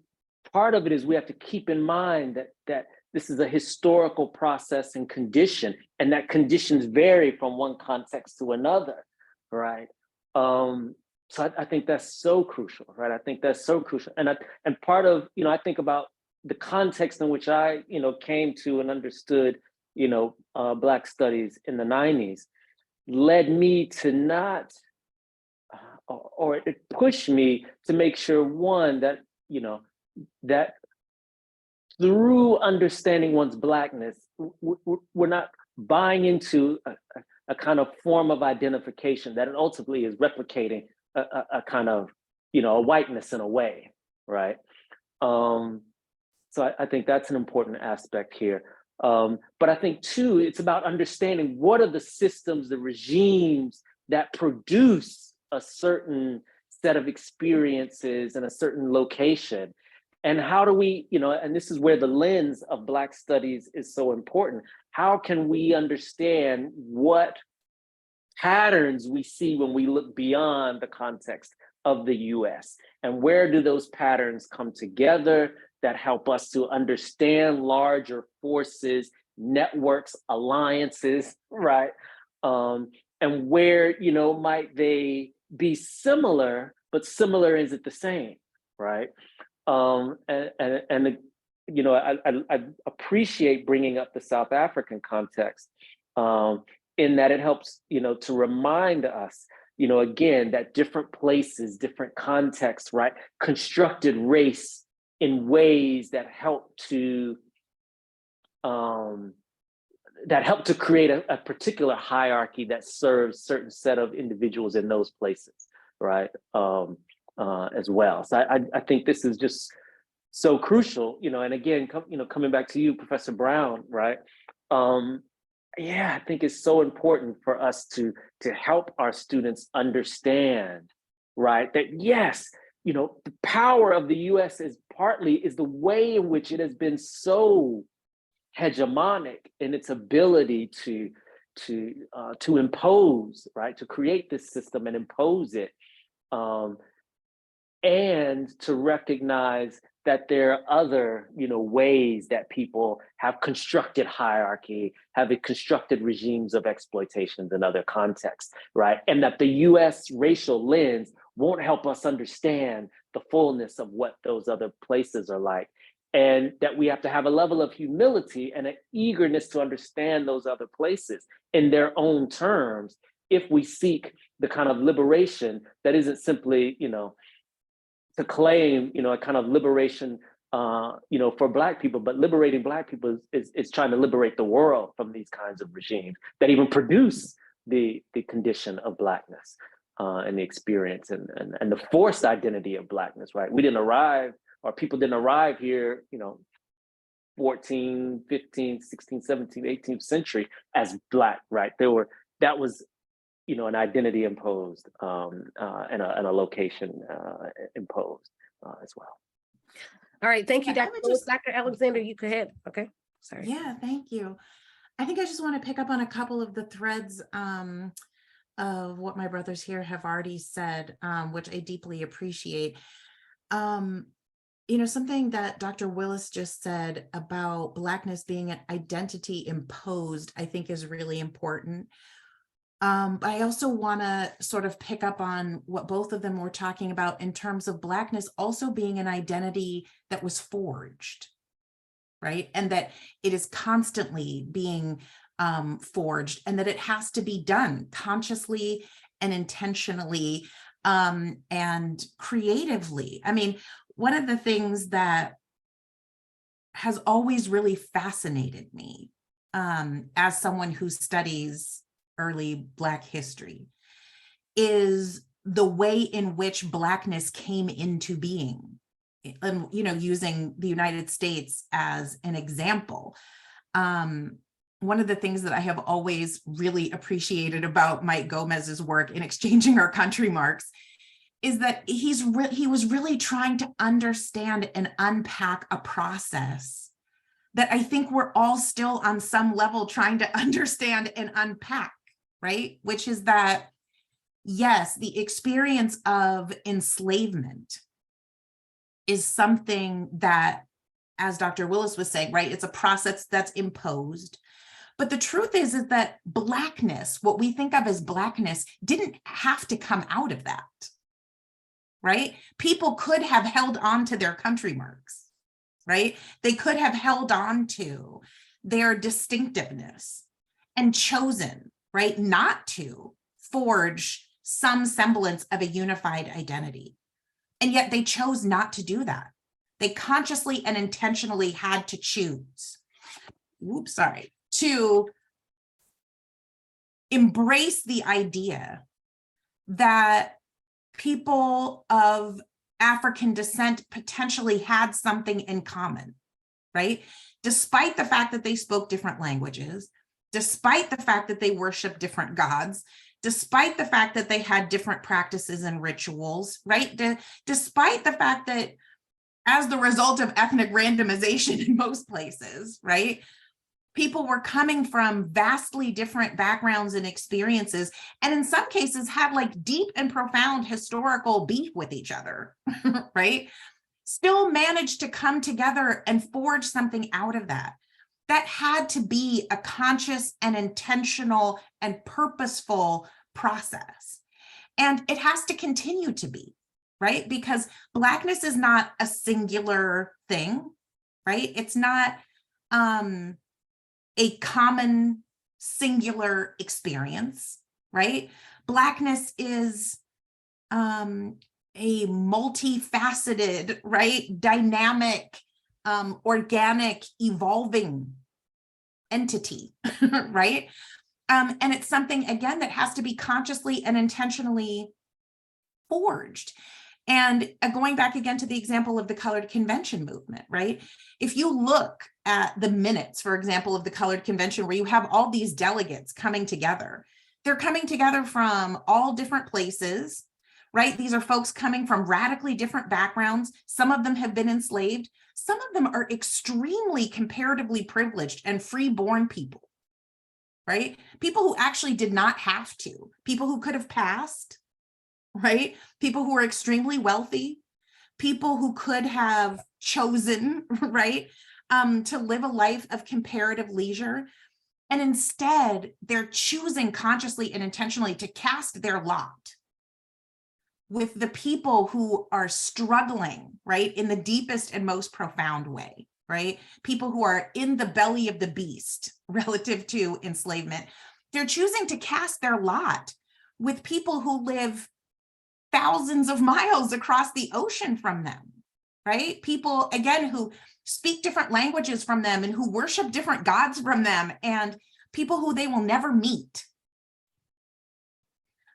part of it is we have to keep in mind that this is a historical process and condition, and that conditions vary from one context to another, right? So I think that's so crucial, right? I think that's so crucial. And part of, I think about the context in which I, came to and understood, Black studies in the 90s, led me to not, or it pushed me to make sure, one, that, that through understanding one's Blackness, we're not buying into a kind of form of identification that ultimately is replicating a kind of, a whiteness in a way, right? So I think that's an important aspect here. But I think too, it's about understanding what are the systems, the regimes that produce a certain set of experiences in a certain location. And how do we, and this is where the lens of Black studies is so important. How can we understand what patterns we see when we look beyond the context of the US? And where do those patterns come together that help us to understand larger forces, networks, alliances, right? And where, might they be similar, but similar isn't the same, right? I appreciate bringing up the South African context in that it helps, to remind us, again, that different places, different contexts, right, constructed race in ways that help to create a particular hierarchy that serves certain set of individuals in those places, right? As well. So I think this is just so crucial, and again, coming back to you, Professor Brown, right? I think it's so important for us to help our students understand, right, that yes, the power of the US is the way in which it has been so hegemonic in its ability to impose, right, to create this system and impose it. And to recognize that there are other, ways that people have constructed hierarchy, have constructed regimes of exploitation in other contexts, right? And that the US racial lens won't help us understand the fullness of what those other places are like. And that we have to have a level of humility and an eagerness to understand those other places in their own terms if we seek the kind of liberation that isn't simply, to claim, a kind of liberation, for Black people, but liberating Black people is trying to liberate the world from these kinds of regimes that even produce the condition of Blackness and the experience and the forced identity of Blackness, right? We didn't arrive, or people didn't arrive here, 14, 15, 16, 17, 18th century as Black, right? That was, an identity imposed and a location imposed as well. All right, thank you, Yeah, I Dr. would Lewis. just- Dr. Alexander, you go ahead. Okay, sorry. Yeah, thank you. I think I just want to pick up on a couple of the threads of what my brothers here have already said, which I deeply appreciate. Something that Dr. Willis just said about Blackness being an identity imposed, I think is really important. But I also want to sort of pick up on what both of them were talking about in terms of Blackness also being an identity that was forged, right? And that it is constantly being forged, and that it has to be done consciously and intentionally and creatively. I mean, one of the things that has always really fascinated me as someone who studies early Black history is the way in which Blackness came into being, and using the United States as an example. One of the things that I have always really appreciated about Mike Gomez's work in Exchanging Our Country Marks is that he was really trying to understand and unpack a process that I think we're all still on some level trying to understand and unpack, right? Which is that, yes, the experience of enslavement is something that, as Dr. Willis was saying, right, it's a process that's imposed. But the truth is that Blackness, what we think of as Blackness, didn't have to come out of that, right? People could have held on to their country marks, right? They could have held on to their distinctiveness and chosen, right, not to forge some semblance of a unified identity. And yet they chose not to do that. They consciously and intentionally had to choose, to embrace the idea that people of African descent potentially had something in common, right? Despite the fact that they spoke different languages, despite the fact that they worshiped different gods, despite the fact that they had different practices and rituals, right? Despite the fact that as the result of ethnic randomization in most places, right? People were coming from vastly different backgrounds and experiences, and in some cases had like deep and profound historical beef with each other, right? Still managed to come together and forge something out of that. That had to be a conscious and intentional and purposeful process. And it has to continue to be, right? Because Blackness is not a singular thing, right? It's not a common singular experience, right? Blackness is a multifaceted, right? Dynamic, organic, evolving entity, right? And it's something, again, that has to be consciously and intentionally forged. And going back again to the example of the colored convention movement, right? If you look at the minutes, for example, of the colored convention, where you have all these delegates coming together, they're coming together from all different places, right? These are folks coming from radically different backgrounds. Some of them have been enslaved. Some of them are extremely comparatively privileged and free-born people, right? People who actually did not have to, people who could have passed, right? People who are extremely wealthy, people who could have chosen, right, to live a life of comparative leisure. And instead, they're choosing consciously and intentionally to cast their lot with the people who are struggling, right, in the deepest and most profound way, right? People who are in the belly of the beast relative to enslavement. They're choosing to cast their lot with people who live thousands of miles across the ocean from them, right? People, again, who speak different languages from them and who worship different gods from them, and people who they will never meet.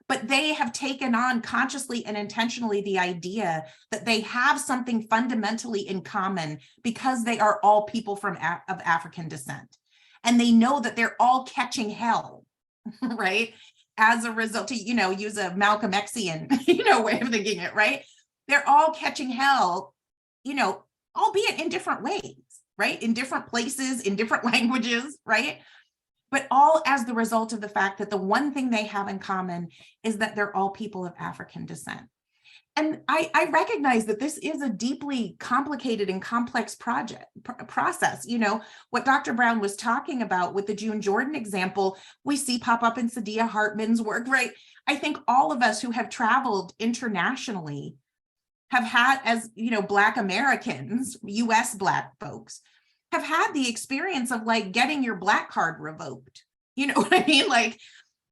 But they have taken on consciously and intentionally the idea that they have something fundamentally in common because they are all people of African descent. And they know that they're all catching hell, right? As a result, to, use a MalcolmXian, way of thinking it, right? They're all catching hell, albeit in different ways, right? In different places, in different languages, right? But all as the result of the fact that the one thing they have in common is that they're all people of African descent. And I recognize that this is a deeply complicated and complex process. What Dr. Brown was talking about with the June Jordan example, we see pop up in Saidiya Hartman's work, right? I think all of us who have traveled internationally have had, as Black Americans, US Black folks, have had the experience of like getting your Black card revoked. You know what I mean? Like,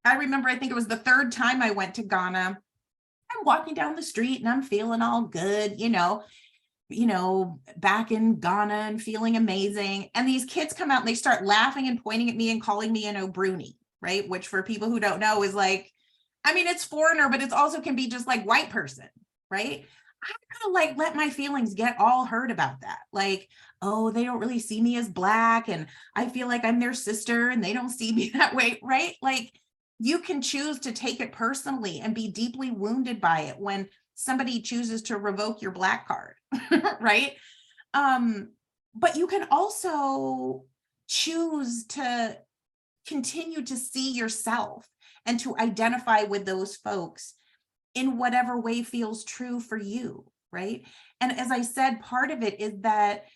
I remember, I think it was the third time I went to Ghana. I'm walking down the street and I'm feeling all good, back in Ghana and feeling amazing. And these kids come out and they start laughing and pointing at me and calling me an Obruni, right? Which for people who don't know is like, it's foreigner, but it also can be just like white person, right? I kind of like let my feelings get all hurt about that. Like, oh, they don't really see me as Black and I feel like I'm their sister and they don't see me that way, right? Like, you can choose to take it personally and be deeply wounded by it when somebody chooses to revoke your Black card, right? But you can also choose to continue to see yourself and to identify with those folks in whatever way feels true for you, right? And as I said, part of it is that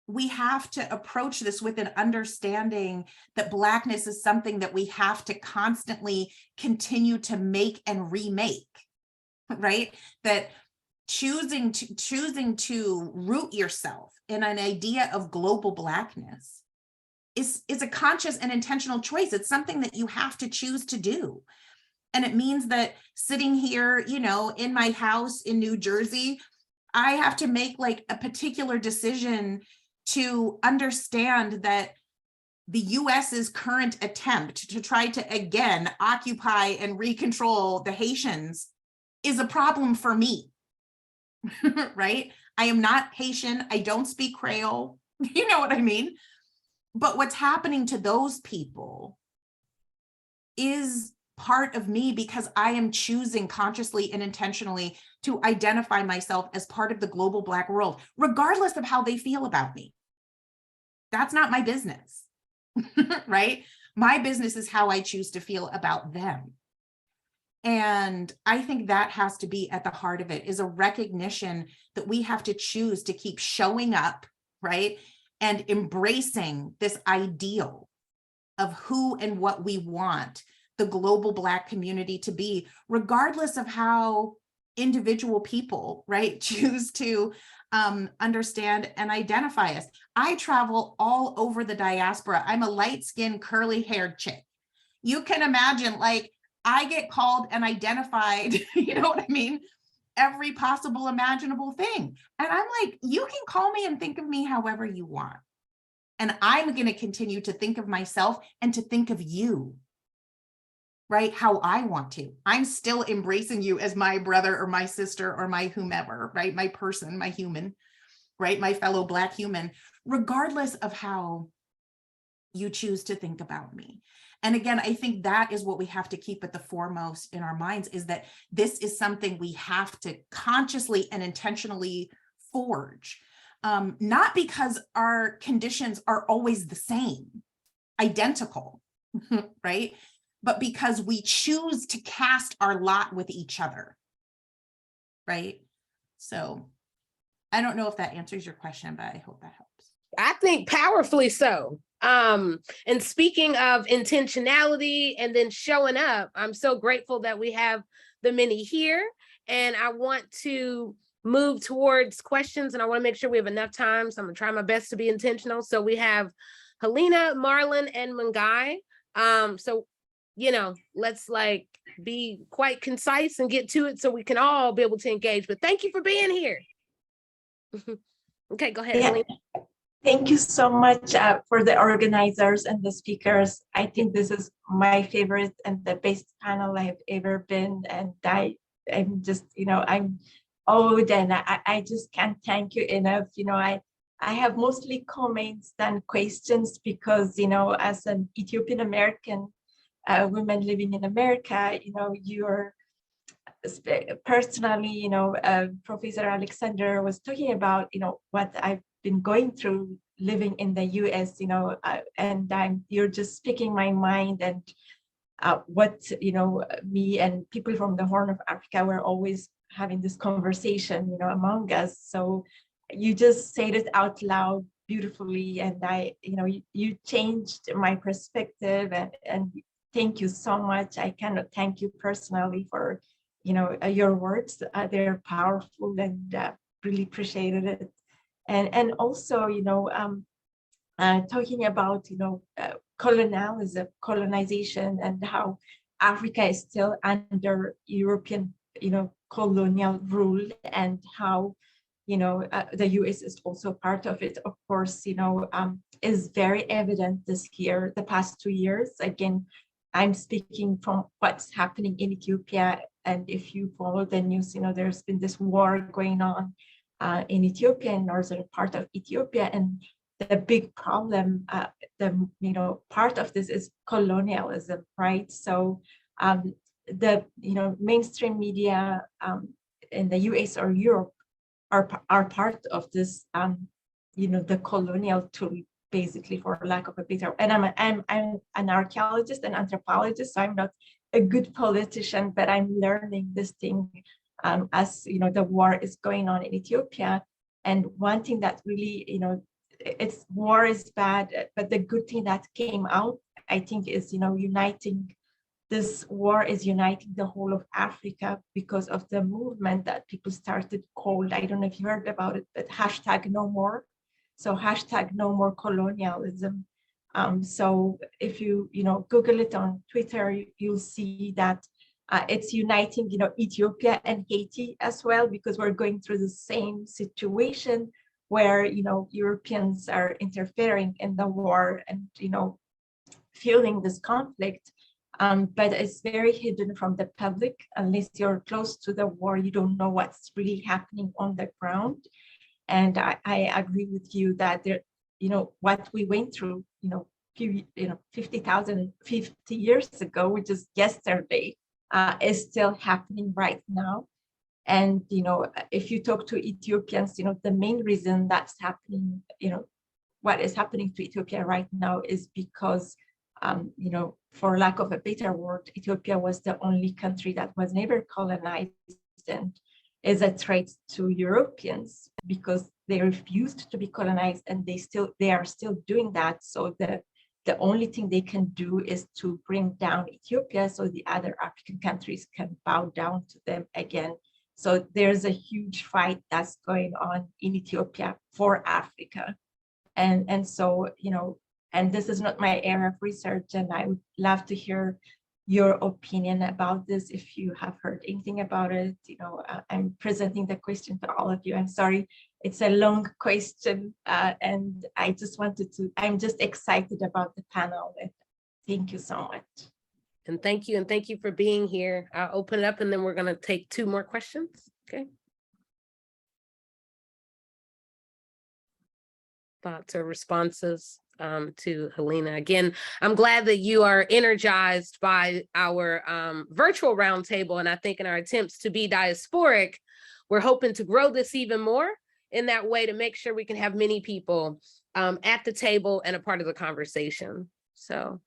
we have to approach this with an understanding that Blackness is something that we have to constantly continue to make and remake, right? That choosing to root yourself in an idea of global Blackness is a conscious and intentional choice. It's something that you have to choose to do. And it means that sitting here, in my house in New Jersey, I have to make like a particular decision to understand that the US's current attempt to try to again occupy and recontrol the Haitians is a problem for me, right? I am not Haitian. I don't speak Creole. You know what I mean? But what's happening to those people is part of me because I am choosing consciously and intentionally to identify myself as part of the global Black world, regardless of how they feel about me. That's not my business, right? My business is how I choose to feel about them. And I think that has to be at the heart of it, is a recognition that we have to choose to keep showing up, right? And embracing this ideal of who and what we want the global Black community to be, regardless of how individual people, right, choose to understand and identify us. I travel all over the diaspora. I'm a light-skinned, curly-haired chick. You can imagine, like, I get called and identified, you know what I mean? Every possible imaginable thing. And I'm like, you can call me and think of me however you want. And I'm going to continue to think of myself and to think of you, right? How I want to. I'm still embracing you as my brother or my sister or my whomever, right? My person, my human, right? My fellow Black human, regardless of how you choose to think about me. And again, I think that is what we have to keep at the foremost in our minds, is that this is something we have to consciously and intentionally forge. Not because our conditions are always the same, identical, right? But because we choose to cast our lot with each other, right? So I don't know if that answers your question, but I hope that helps. I think powerfully so. And speaking of intentionality and then showing up, I'm so grateful that we have the many here. And I want to move towards questions, and I want to make sure we have enough time. So I'm gonna try my best to be intentional. So we have Helena, Marlon, and Mungai. So, you know, let's like be quite concise and get to it so we can all be able to engage. But thank you for being here. Okay, go ahead, Helena. Thank you so much for the organizers and the speakers. I think this is my favorite and the best panel I've ever been. And I'm just, you know, I'm owed, and I just can't thank you enough. You know, I have mostly comments than questions because, you know, as an Ethiopian American woman living in America, you know, you're personally, you know, Professor Alexander was talking about, you know, what I've been going through living in the US, you know, and you're just speaking my mind, and what, you know, me and people from the Horn of Africa were always having this conversation, you know, among us. So you just said it out loud beautifully, and you know, you changed my perspective, and thank you so much. I cannot thank you personally for, you know, your words. They're powerful, and really appreciated it. And also, you know, talking about, you know, colonization, and how Africa is still under European, you know, colonial rule, and how, you know, the US is also part of it, of course, you know, is very evident this year, the past 2 years. Again, I'm speaking from what's happening in Ethiopia. And if you follow the news, you know, there's been this war going on in Ethiopia, in northern part of Ethiopia. And the big problem, you know, part of this is colonialism, right? So the, you know, mainstream media in the US or Europe are part of this, you know, the colonial tool, basically, for lack of a better. And I'm an archaeologist and anthropologist, so I'm not a good politician, but I'm learning this thing as, you know, the war is going on in Ethiopia. And one thing that really, you know, it's war is bad, but the good thing that came out, I think, is, you know, uniting. This war is uniting the whole of Africa because of the movement that people started called, I don't know if you heard about it, but #NoMore. So #NoMore colonialism. So if you, you know, Google it on Twitter, you'll see that it's uniting, you know, Ethiopia and Haiti as well, because we're going through the same situation where, you know, Europeans are interfering in the war and, you know, fueling this conflict. But it's very hidden from the public. Unless you're close to the war, you don't know what's really happening on the ground. And I agree with you that there, you know, what we went through, you know, 50 years ago, which is yesterday, is still happening right now. And, you know, if you talk to Ethiopians, you know, the main reason that's happening, you know, what is happening to Ethiopia right now is because, you know, for lack of a better word, Ethiopia was the only country that was never colonized and is a threat to Europeans because they refused to be colonized, and they are still doing that. So the only thing they can do is to bring down Ethiopia so the other African countries can bow down to them again. So there's a huge fight that's going on in Ethiopia for Africa. And so, you know, and this is not my area of research, and I would love to hear your opinion about this. If you have heard anything about it, you know, I'm presenting the question to all of you. I'm sorry, it's a long question, and I just wanted to, I'm just excited about the panel. And thank you so much. And thank you for being here. I'll open it up, and then we're going to take 2 more questions. Okay. Thoughts or responses to Helena. Again, I'm glad that you are energized by our virtual roundtable. And I think in our attempts to be diasporic, we're hoping to grow this even more in that way to make sure we can have many people at the table and a part of the conversation. So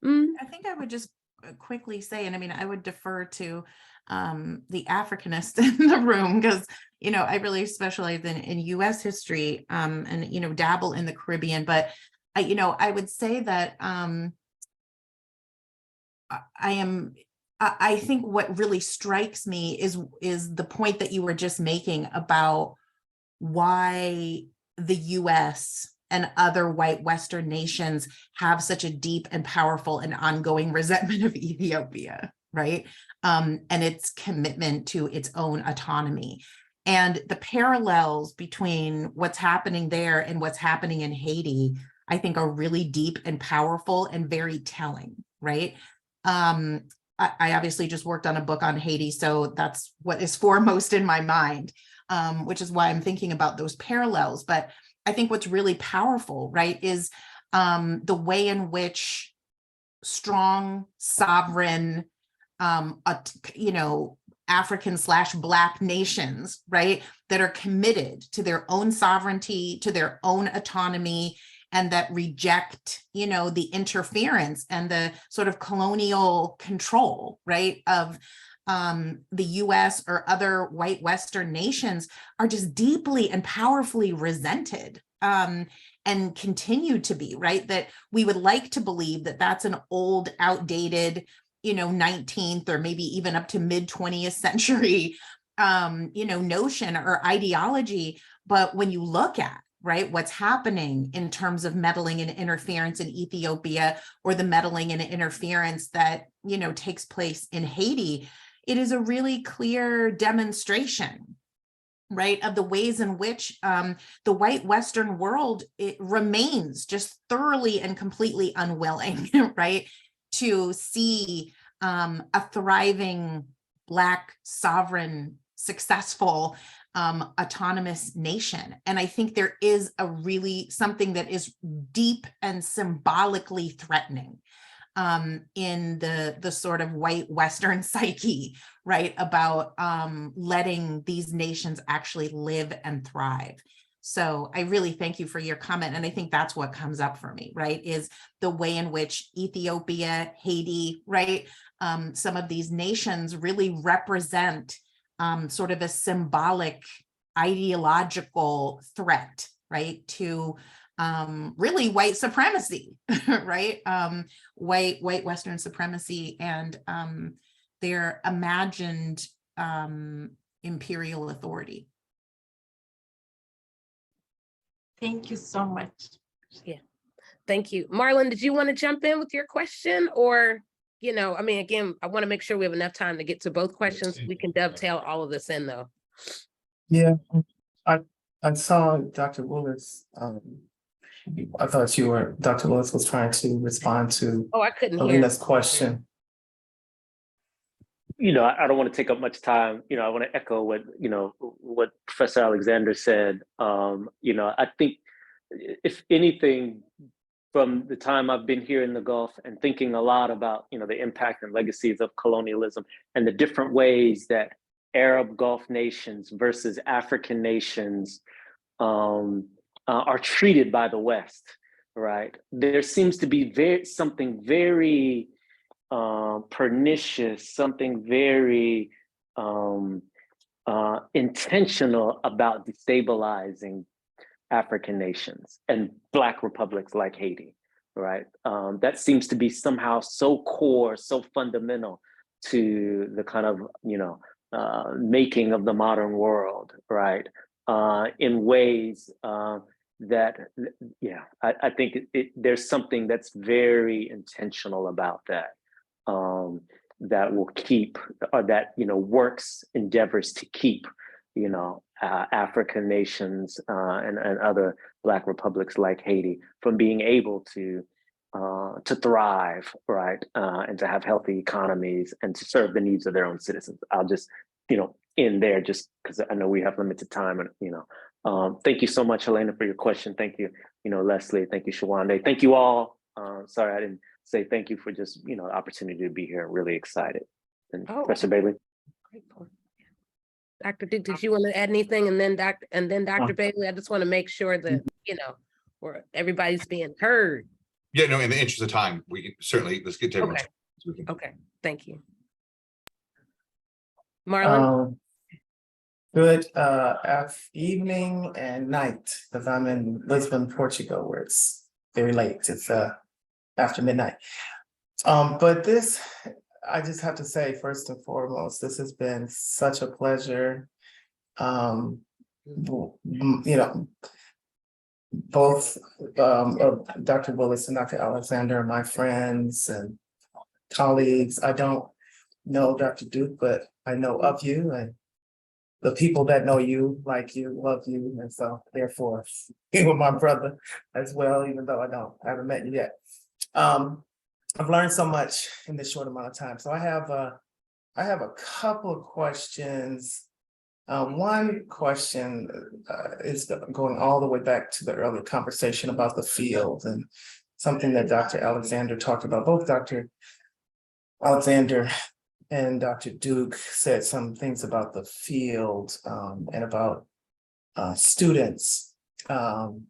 I think I would just quickly say, and I mean, I would defer to the Africanist in the room, because, you know, I really specialize in US history, and, you know, dabble in the Caribbean, but you know, I would say that I think what really strikes me is the point that you were just making about why the US and other white Western nations have such a deep and powerful and ongoing resentment of Ethiopia, right? And its commitment to its own autonomy. And the parallels between what's happening there and what's happening in Haiti, I think, are really deep and powerful and very telling, right? I obviously just worked on a book on Haiti, so that's what is foremost in my mind, which is why I'm thinking about those parallels. But I think what's really powerful, right, is the way in which strong, sovereign, you know, African/Black nations, right, that are committed to their own sovereignty, to their own autonomy, and that reject, you know, the interference and the sort of colonial control, right, of the US or other white Western nations, are just deeply and powerfully resented, and continue to be, right? That we would like to believe that that's an old, outdated, you know, 19th or maybe even up to mid 20th century, you know, notion or ideology. But when you look at, right, what's happening in terms of meddling and interference in Ethiopia, or the meddling and interference that, you know, takes place in Haiti, it is a really clear demonstration, right, of the ways in which the white Western world, it remains just thoroughly and completely unwilling, right, to see a thriving Black, sovereign, successful, autonomous nation. And I think there is a really something that is deep and symbolically threatening in the sort of white Western psyche, right, about letting these nations actually live and thrive. So I really thank you for your comment. And I think that's what comes up for me, right, is the way in which Ethiopia, Haiti, right, some of these nations really represent sort of a symbolic ideological threat, right, to really white supremacy, right, white Western supremacy, and their imagined imperial authority. Thank you so much. Yeah, thank you. Marlon, did you want to jump in with your question? Or, you know, I mean, again, I want to make sure we have enough time to get to both questions. We can dovetail all of this in, though. Yeah, I saw Dr. Willis. I thought Dr. Willis was trying to respond to Oh, I couldn't hear. Alina's question. You know, I don't want to take up much time. You know, I want to echo what, you know, what Professor Alexander said. You know, I think if anything, from the time I've been here in the Gulf and thinking a lot about, you know, the impact and legacies of colonialism and the different ways that Arab Gulf nations versus African nations are treated by the West, right? There seems to be something very pernicious, something very intentional about destabilizing African nations and Black republics like Haiti, right? That seems to be somehow so core, so fundamental to the kind of, you know, making of the modern world, right? In ways that, yeah, I think there's something that's very intentional about that, that will keep, or that, you know, endeavors to keep, you know, African nations and other Black republics like Haiti from being able to thrive, right, and to have healthy economies and to serve the needs of their own citizens. I'll just, you know, end there, just because I know we have limited time, and, you know, thank you so much, Helena, for your question. Thank you, you know, Leslie. Thank you, Shawande. Thank you all. Sorry, I didn't say thank you for just, you know, the opportunity to be here. Really excited. And Professor Bailey. Grateful. Dr. Duke, did you want to add anything? And then Dr. Bailey, I just want to make sure that, you know, everybody's being heard. Yeah, no, in the interest of time, we can certainly, let's get to everyone's Okay, thank you. Marlon? Good evening and night, because I'm in Lisbon, Portugal, where it's very late. It's after midnight. But this, I just have to say, first and foremost, this has been such a pleasure. You know, both Dr. Willis and Dr. Alexander are my friends and colleagues. I don't know Dr. Duke, but I know of you, and the people that know you, like you, love you, and so therefore, you were my brother as well, even though I haven't met you yet. I've learned so much in this short amount of time. So I have a couple of questions. One question is going all the way back to the earlier conversation about the field, and something that Dr. Alexander talked about. Both Dr. Alexander and Dr. Duke said some things about the field and about students and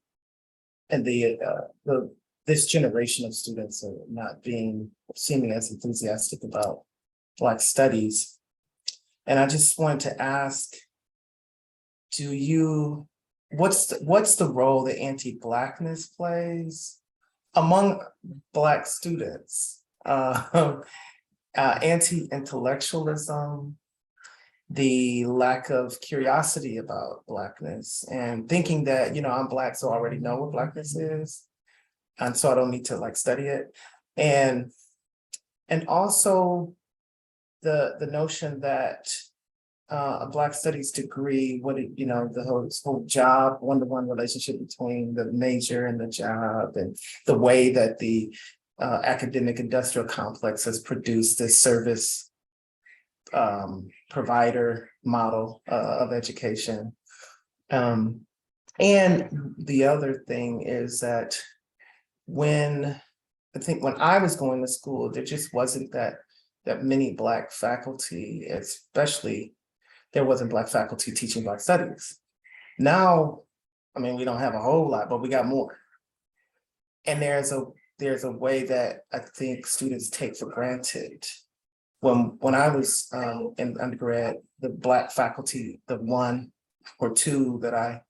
this generation of students are not seeming as enthusiastic about Black studies. And I just wanted to ask, what's the role that anti-Blackness plays among Black students? Anti-intellectualism, the lack of curiosity about Blackness, and thinking that, I'm Black, so I already know what Blackness is, and so I don't need to like study it. And also the notion that a Black studies degree, the whole job, one-to-one relationship between the major and the job, and the way that the academic industrial complex has produced this service provider model of education. And the other thing is that when I was going to school, there just wasn't that many Black faculty, especially there wasn't Black faculty teaching Black studies. Now, we don't have a whole lot, but we got more. And there's a way that I think students take for granted. When I was in undergrad, the Black faculty, the one or two that I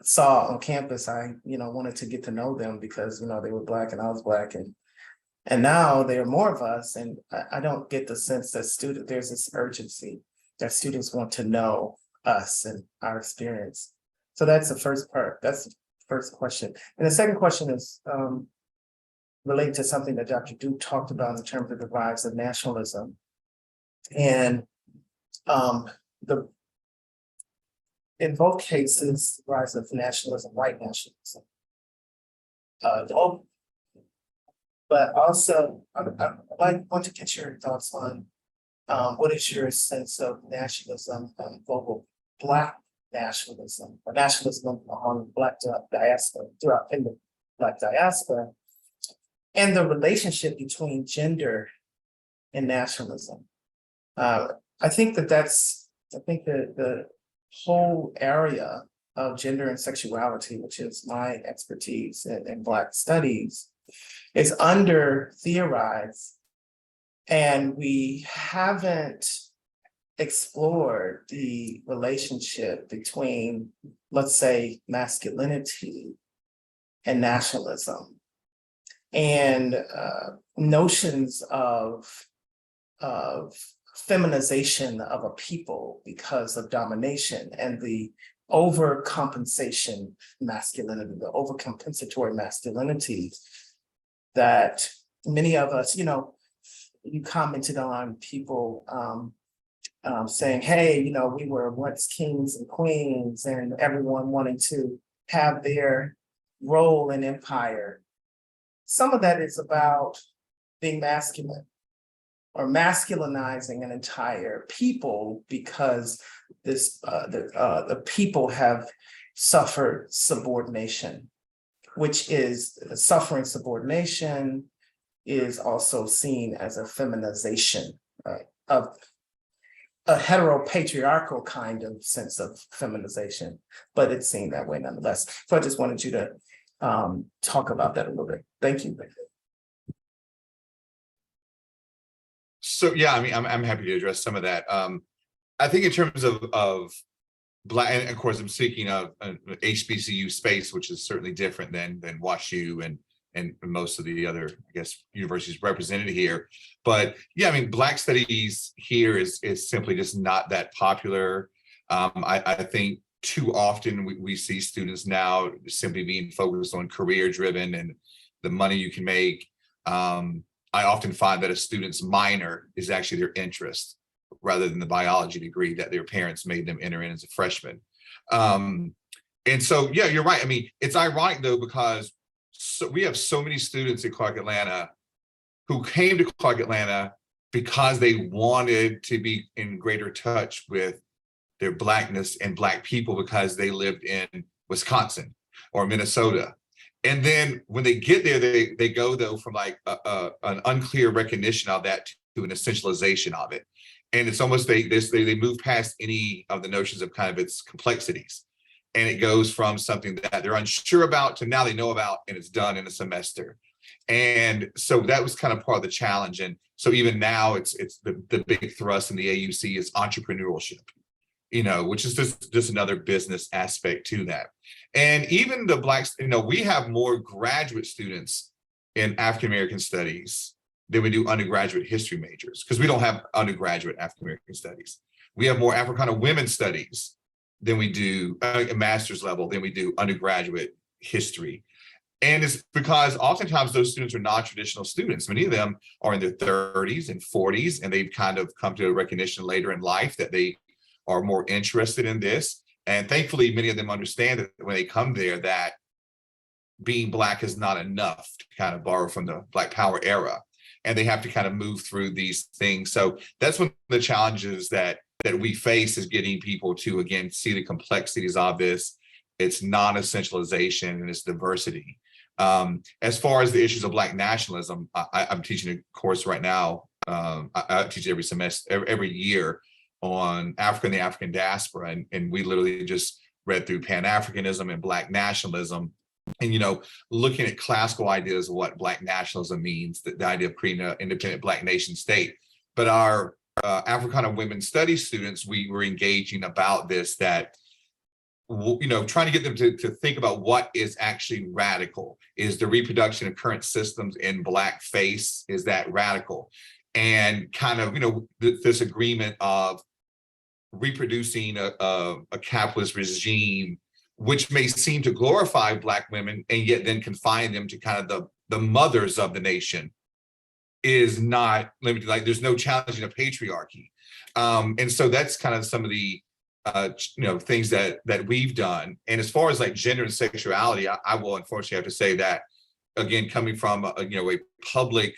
saw on campus, I wanted to get to know them because they were Black and I was Black, and now there are more of us, and I don't get the sense that there's this urgency that students want to know us and our experience. So that's the first part. That's the first question. And the second question is related to something that Dr. Duke talked about in terms of the rise of nationalism. And in both cases, the rise of nationalism, white nationalism. But also, I want to get your thoughts on what is your sense of nationalism, global Black nationalism, or nationalism on Black diaspora, in the Black diaspora, and the relationship between gender and nationalism. I think that the whole area of gender and sexuality, which is my expertise in Black studies, is under theorized, and we haven't explored the relationship between, let's say, masculinity and nationalism, and notions of feminization of a people because of domination, and the overcompensation masculinity, the overcompensatory masculinity that many of us, you commented on people saying, hey, we were once kings and queens, and everyone wanting to have their role in empire. Some of that is about being masculine or masculinizing an entire people because the people have suffered subordination, which is suffering subordination is also seen as a feminization of a heteropatriarchal kind of sense of feminization, but it's seen that way nonetheless. So I just wanted you to talk about that a little bit. Thank you. So yeah, I mean, I'm happy to address some of that. I think in terms of Black, and of course, I'm speaking of HBCU space, which is certainly different than WashU and most of the other, I guess, universities represented here. But yeah, I mean, Black studies here is simply just not that popular. I think too often we see students now simply being focused on career driven and the money you can make. I often find that a student's minor is actually their interest rather than the biology degree that their parents made them enter in as a freshman. And so, yeah, you're right. I mean, it's ironic though, because we have so many students at Clark Atlanta who came to Clark Atlanta because they wanted to be in greater touch with their Blackness and Black people because they lived in Wisconsin or Minnesota. And then when they get there, they go though from like an unclear recognition of that to an essentialization of it. And it's almost they move past any of the notions of kind of its complexities. And it goes from something that they're unsure about to now they know about, and it's done in a semester. And so that was kind of part of the challenge. And so even now it's the big thrust in the AUC is entrepreneurship, you know, which is just another business aspect to that. And even the Blacks, you know, we have more graduate students in African-American studies than we do undergraduate history majors, because we don't have undergraduate African-American studies. We have more Africana women studies than we do a master's level than we do undergraduate history. And it's because oftentimes those students are non-traditional students. Many of them are in their 30s and 40s, and they've kind of come to a recognition later in life that they are more interested in this. And thankfully, many of them understand that when they come there, that being Black is not enough, to kind of borrow from the Black Power era. And they have to kind of move through these things. So that's one of the challenges that we face, is getting people to, again, see the complexities of this. It's non-essentialization and it's diversity. As far as the issues of Black nationalism, I'm teaching a course right now. I teach every semester, every year, on Africa and the African Diaspora. And we literally just read through Pan-Africanism and Black nationalism. And, you know, looking at classical ideas of what Black nationalism means, the idea of creating an independent Black nation state. But our Africana women studies students, we were engaging about this, that, you know, trying to get them to think about what is actually radical. Is the reproduction of current systems in Blackface, is that radical? And kind of, you know, this agreement of reproducing a capitalist regime, which may seem to glorify Black women and yet then confine them to kind of the mothers of the nation, is not limited. Like, there's no challenging of patriarchy. And so that's kind of some of the you know, things that we've done. And as far as like gender and sexuality, I will unfortunately have to say that, again, coming from you know, a public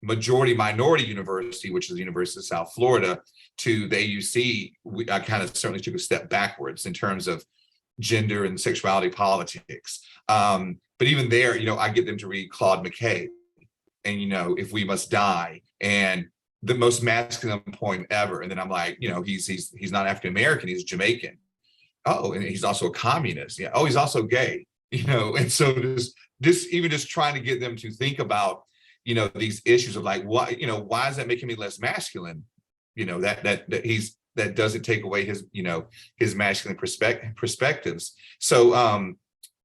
majority minority university, which is the University of South Florida, to the AUC, I kind of certainly took a step backwards in terms of gender and sexuality politics. But even there, you know, I get them to read Claude McKay and, you know, If We Must Die, and the most masculine poem ever. And then I'm like, you know, he's not African-American, he's Jamaican. Oh, and he's also a communist. Yeah. Oh, he's also gay, you know. And so just trying to get them to think about, you know, these issues of like, why, you know, why is that making me less masculine? You know, that doesn't take away his, you know, his masculine perspectives. So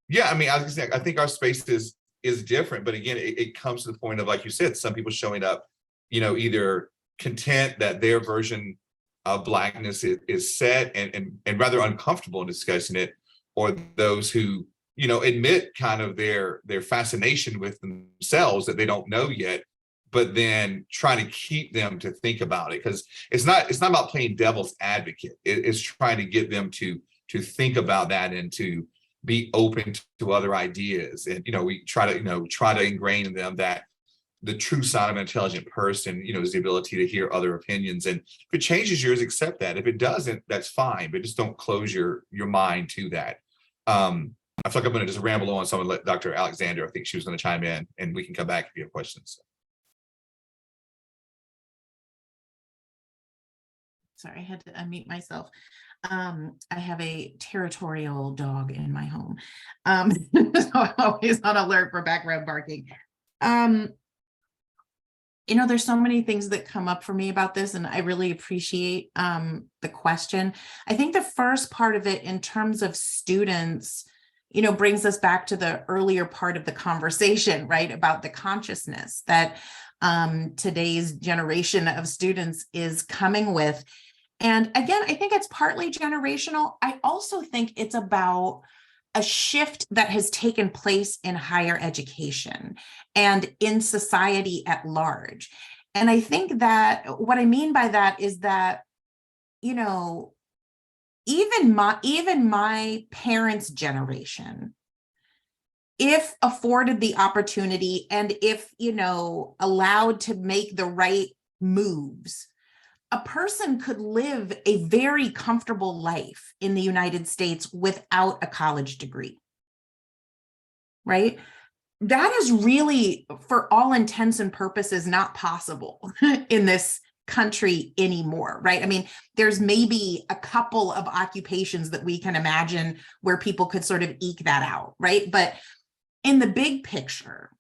yeah, I mean, I think our space is different, but again, it comes to the point of, like you said, some people showing up, you know, either content that their version of Blackness is set and rather uncomfortable in discussing it, or those who, you know, admit kind of their fascination with themselves that they don't know yet, but then trying to keep them to think about it, because it's not about playing devil's advocate. It's trying to get them to think about that and to be open to other ideas. And, you know, we try to ingrain in them that the true sign of an intelligent person, you know, is the ability to hear other opinions. And if it changes yours, accept that. If it doesn't, that's fine, but just don't close your mind to that. I feel like I'm going to just ramble on. So I'm going to let Dr. Alexander, I think she was going to chime in, and we can come back if you have questions. Sorry, I had to unmute myself. I have a territorial dog in my home. So I'm always on alert for background barking. There's so many things that come up for me about this, and I really appreciate the question. I think the first part of it in terms of students, brings us back to the earlier part of the conversation, right? About the consciousness that today's generation of students is coming with. And again, I think it's partly generational. I also think it's about a shift that has taken place in higher education and in society at large. And I think that what I mean by that is that, even my parents' generation, if afforded the opportunity and if, allowed to make the right moves, a person could live a very comfortable life in the United States without a college degree, right? That is really, for all intents and purposes, not possible in this country anymore, right? I mean, there's maybe a couple of occupations that we can imagine where people could sort of eke that out, right? But in the big picture,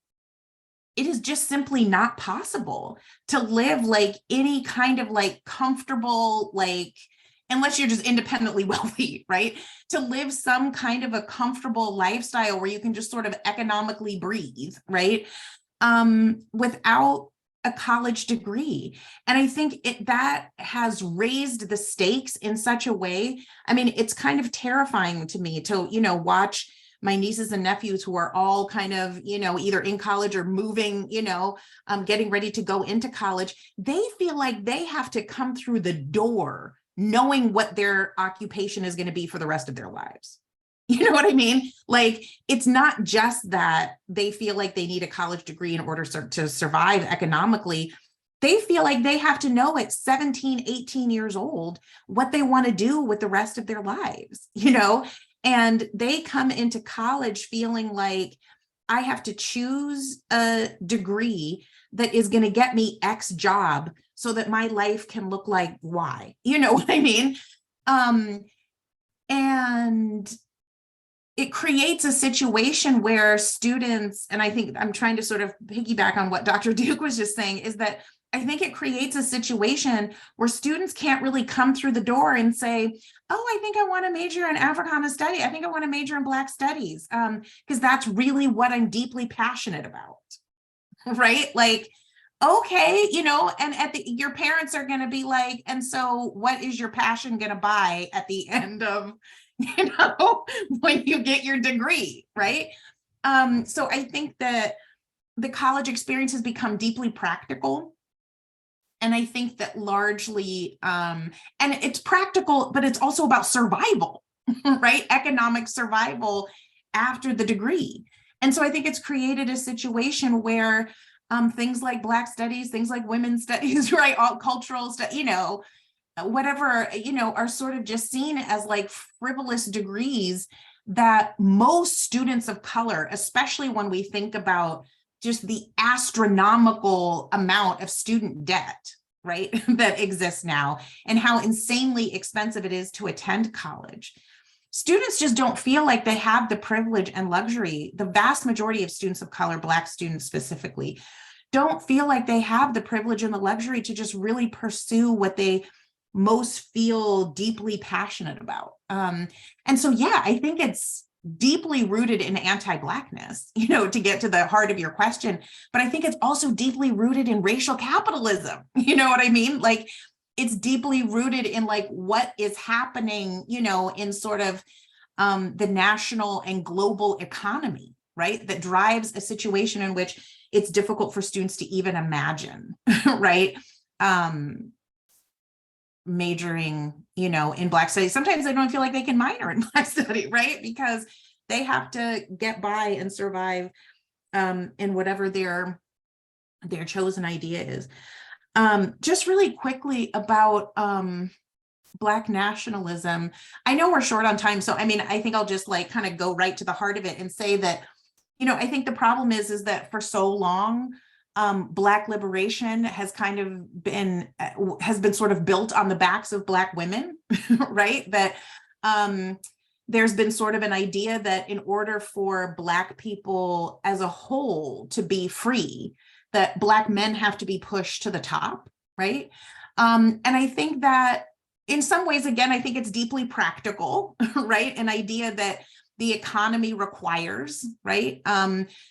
it is just simply not possible to live like any kind of like comfortable, like, unless you're just independently wealthy, right? To live some kind of a comfortable lifestyle where you can just sort of economically breathe, right? Without a college degree. And I think that has raised the stakes in such a way. I mean, it's kind of terrifying to me to, watch my nieces and nephews who are all kind of, either in college or moving, getting ready to go into college. They feel like they have to come through the door knowing what their occupation is going to be for the rest of their lives. You know what I mean? Like, it's not just that they feel like they need a college degree in order to survive economically. They feel like they have to know at 17, 18 years old what they want to do with the rest of their lives, And they come into college feeling like, I have to choose a degree that is going to get me X job so that my life can look like Y. You know what I mean? And it creates a situation where students, and I think I'm trying to sort of piggyback on what Dr. Duke was just saying, is that I think it creates a situation where students can't really come through the door and say, oh, I think I want to major in Africana study. I think I want to major in Black studies, because that's really what I'm deeply passionate about, right? Like, okay, and your parents are going to be like, and so what is your passion going to buy at the end of, when you get your degree, right? So I think that the college experience has become deeply practical. And I think that largely, and it's practical, but it's also about survival, right? Economic survival after the degree. And so I think it's created a situation where things like Black studies, things like women's studies, right? All cultural stuff, whatever, are sort of just seen as like frivolous degrees that most students of color, especially when we think about just the astronomical amount of student debt, right, that exists now, and how insanely expensive it is to attend college. Students just don't feel like they have the privilege and luxury. The vast majority of students of color, Black students specifically, don't feel like they have the privilege and the luxury to just really pursue what they most feel deeply passionate about. And so, yeah, I think it's deeply rooted in anti-Blackness, to get to the heart of your question, but I think it's also deeply rooted in racial capitalism. You know what I mean? Like, it's deeply rooted in like what is happening, in sort of the national and global economy, right? That drives a situation in which it's difficult for students to even imagine, right? Majoring, in Black studies. Sometimes they don't feel like they can minor in Black study, right? Because they have to get by and survive in whatever their chosen idea is. Just really quickly about Black nationalism. I know we're short on time, so I mean, I think I'll just like kind of go right to the heart of it and say that, I think the problem is that for so long, Black liberation has kind of been sort of built on the backs of Black women, right? That there's been sort of an idea that in order for Black people as a whole to be free, that Black men have to be pushed to the top, right? And I think that in some ways, again, I think it's deeply practical, right? An idea that the economy requires, right,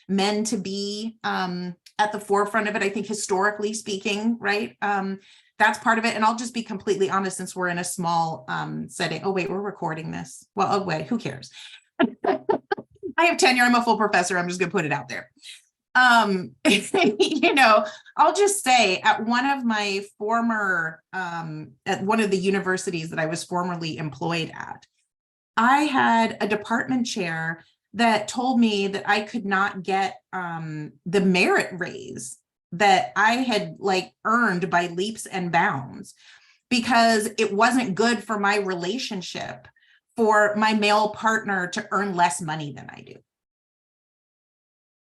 men to be at the forefront of it. I think historically speaking, right, that's part of it. And I'll just be completely honest, since we're in a small setting. Oh, wait, we're recording this. Well, oh, wait, who cares? I have tenure. I'm a full professor. I'm just going to put it out there. You know, I'll just say at one of my former, at one of the universities that I was formerly employed at, I had a department chair that told me that I could not get the merit raise that I had like earned by leaps and bounds because it wasn't good for my relationship for my male partner to earn less money than I do.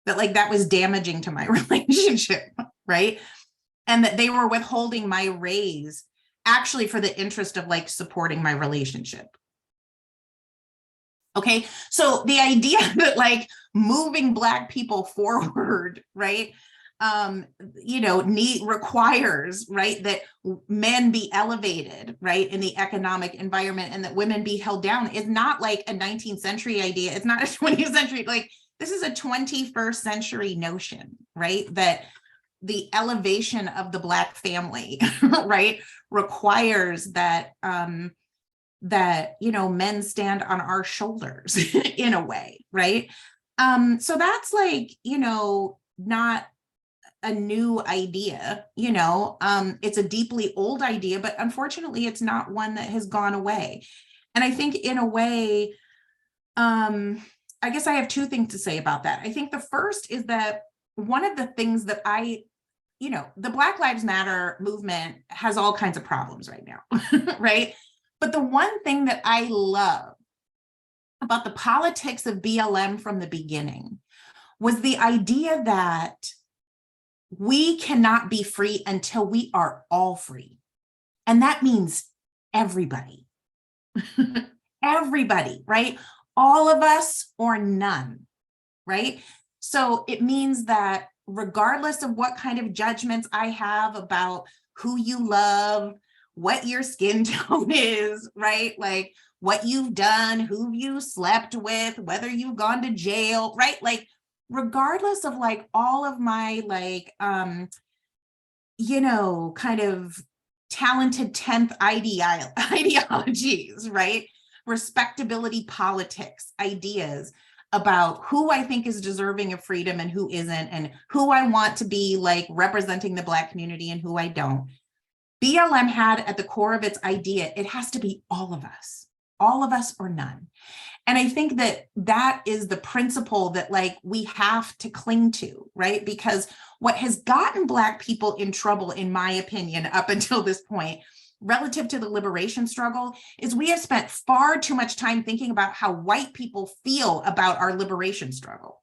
That like that was damaging to my relationship, right? And that they were withholding my raise actually for the interest of like supporting my relationship. Okay, so the idea that like moving Black people forward, right, you know, requires, right, that men be elevated, right, in the economic environment and that women be held down is not like a 19th century idea. It's not a 20th century, like this is a 21st century notion, right, that the elevation of the Black family, right, requires that that, you know, men stand on our shoulders in a way, right? So that's like, you know, not a new idea, you know, it's a deeply old idea, but unfortunately it's not one that has gone away. And I think in a way, I guess I have two things to say about that. I think the first is that one of the things that you know, the Black Lives Matter movement has all kinds of problems right now, right? But the one thing that I love about the politics of BLM from the beginning was the idea that we cannot be free until we are all free. And that means everybody, everybody, right? All of us or none, right? So it means that regardless of what kind of judgments I have about who you love, what your skin tone is, right? Like what you've done, who you slept with, whether you've gone to jail, right? Like regardless of like all of my like, you know, kind of talented 10th ideologies, right? Respectability politics, ideas about who I think is deserving of freedom and who isn't, and who I want to be like representing the Black community and who I don't. BLM had at the core of its idea, it has to be all of us or none. And I think that that is the principle that like we have to cling to, right? Because what has gotten Black people in trouble, in my opinion, up until this point, relative to the liberation struggle, is we have spent far too much time thinking about how white people feel about our liberation struggle,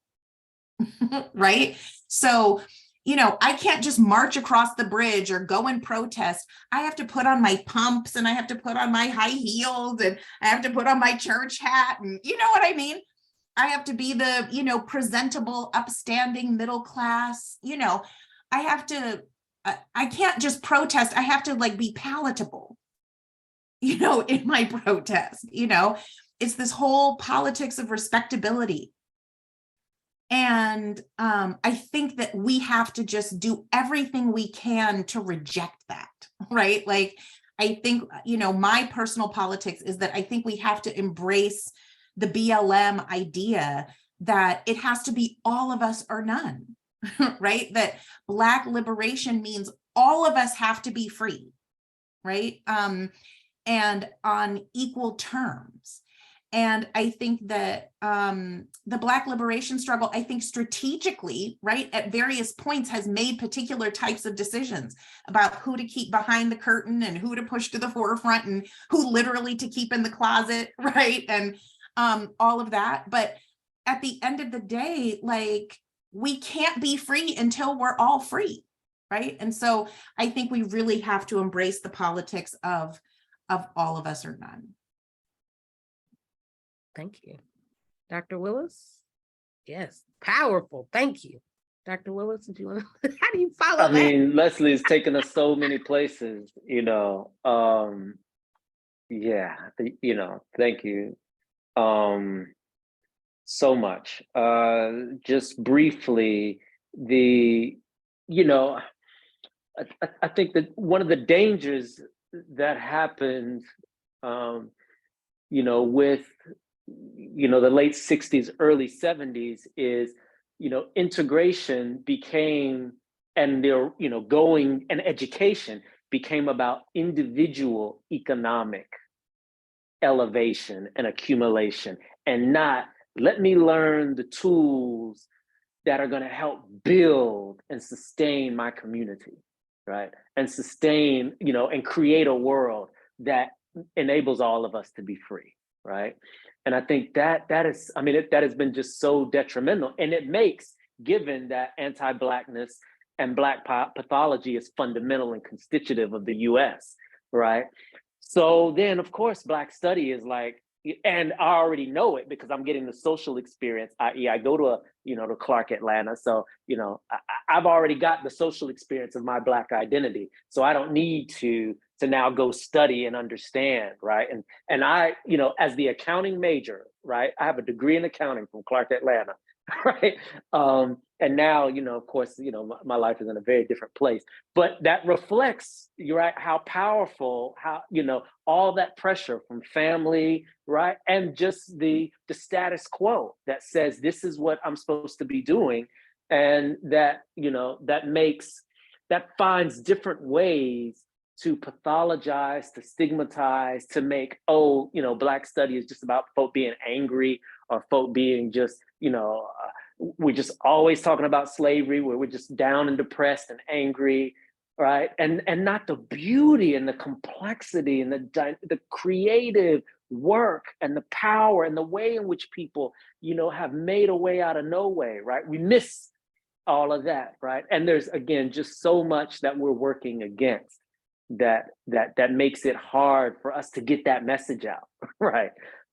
right? So, you know, I can't just march across the bridge or go and protest. I have to put on my pumps and I have to put on my high heels and I have to put on my church hat. And you know what I mean? I have to be the, you know, presentable, upstanding middle class, you know, I have to, I can't just protest. I have to like be palatable, you know, in my protest, you know, it's this whole politics of respectability. And I think that we have to just do everything we can to reject that, right? Like, I think, you know, my personal politics is that I think we have to embrace the BLM idea that it has to be all of us or none, right? That Black liberation means all of us have to be free, right? And on equal terms. And I think that the Black liberation struggle, I think strategically, right, at various points has made particular types of decisions about who to keep behind the curtain and who to push to the forefront and who literally to keep in the closet, right? And all of that. But at the end of the day, like, we can't be free until we're all free, right? And so I think we really have to embrace the politics of all of us or none. Thank you. Dr. Willis? Yes, powerful. Thank you. Dr. Willis, do you want to, how do you follow I that? mean, Leslie's taken us so many places, you know. Yeah, you know, thank you. So much. Just briefly, you know, I think that one of the dangers that happened, you know, with, you know, the late 60s, early 70s is, you know, integration became, and their, you know, going and education became about individual economic elevation and accumulation, and not let me learn the tools that are going to help build and sustain my community, right? And sustain, you know, and create a world that enables all of us to be free, right? And I think that is, I mean, that has been just so detrimental. And it makes, given that anti-Blackness and Black pathology is fundamental and constitutive of the US, right? So then, of course, Black study is like, and I already know it because I'm getting the social experience, i.e. I go to you know, to Clark Atlanta. So, you know, I've already got the social experience of my Black identity. So I don't need to now go study and understand, right? And I, you know, as the accounting major, right? I have a degree in accounting from Clark Atlanta, right? And now, you know, of course, you know, my life is in a very different place, but that reflects, you're right, how powerful, how, you know, all that pressure from family, right? And just the status quo that says, this is what I'm supposed to be doing. And that, you know, that finds different ways to pathologize, to stigmatize, to make, oh, you know, Black study is just about folk being angry, or folk being just, you know, we're just always talking about slavery, where we're just down and depressed and angry, right? And not the beauty and the complexity and the creative work and the power and the way in which people, you know, have made a way out of no way, right? We miss all of that, right? And there's, again, just so much that we're working against that makes it hard for us to get that message out, right?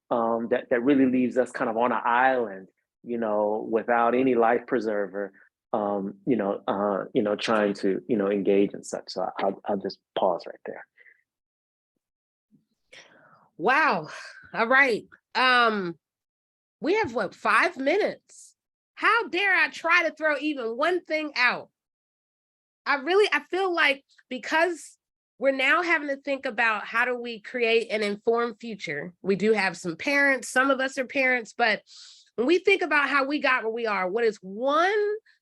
That really leaves us kind of on an island, you know, without any life preserver, you know, trying to, you know, engage in such. So I'll just pause right there. Wow. All right. We have what, 5 minutes? How dare I try to throw even one thing out? I feel like, because we're now having to think about how do we create an informed future. We do have some parents, some of us are parents, but when we think about how we got where we are, what is one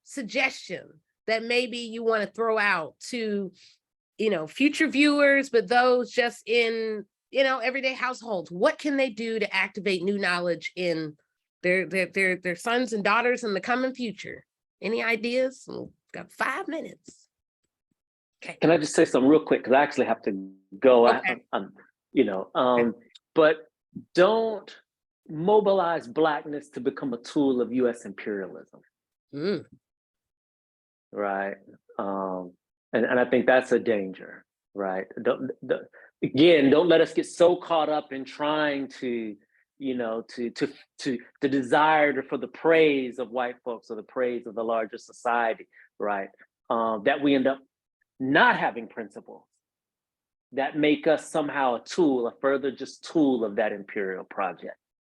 suggestion that maybe you want to throw out to, you know, future viewers, but those just in, you know, everyday households? What can they do to activate new knowledge in their sons and daughters in the coming future? Any ideas? We've got 5 minutes. Okay. Can I just say something real quick? Because I actually have to go. Okay. You know, but don't mobilize Blackness to become a tool of US imperialism. Right. And I think that's a danger, right? Again, don't let us get so caught up in trying to, you know, to desire for the praise of white folks or the praise of the larger society, right? That we end up not having principles that make us somehow a tool, a further just tool of that imperial project,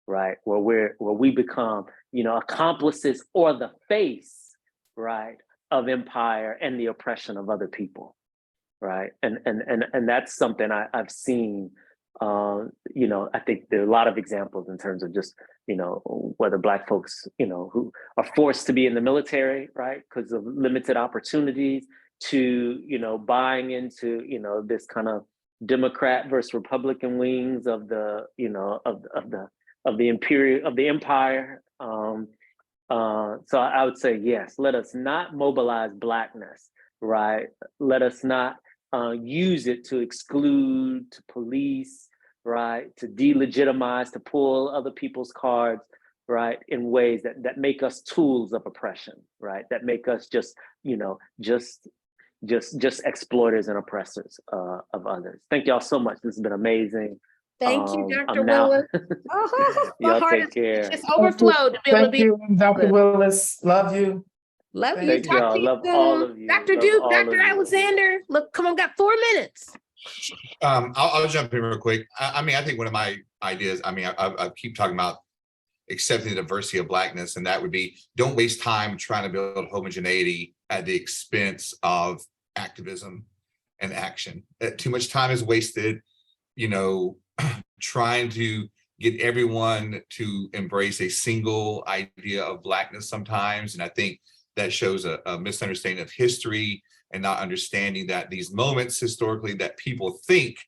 right? Where we become, you know, accomplices or the face, right, of empire and the oppression of other people, right? And that's something I've seen. You know, I think there are a lot of examples in terms of just, you know, whether Black folks, you know, who are forced to be in the military, right, because of limited opportunities, to, you know, buying into, you know, this kind of Democrat versus Republican wings of the, you know, of the empire. So I would say, yes, let us not mobilize Blackness, right? Let us not use it to exclude, to police, right? To delegitimize, to pull other people's cards, right? In ways that make us tools of oppression, right? That make us just, you know, just exploiters and oppressors of others. Thank y'all so much. This has been amazing. Thank you, Dr. Willis. Y'all take care. Just overflowed to be able to Thank be. you, Dr. Willis. Love you. Love you. Thank Thank you. Talk I to you love soon. all of you. Dr. Love Duke, all of Dr. you. Alexander. Look, come on, got 4 minutes. I'll jump in real quick. I mean, I think one of my ideas, I mean, I keep talking about accepting the diversity of Blackness, and that would be, don't waste time trying to build homogeneity at the expense of activism and action. Too much time is wasted, you know, trying to get everyone to embrace a single idea of Blackness sometimes. And I think that shows a misunderstanding of history and not understanding that these moments historically that people think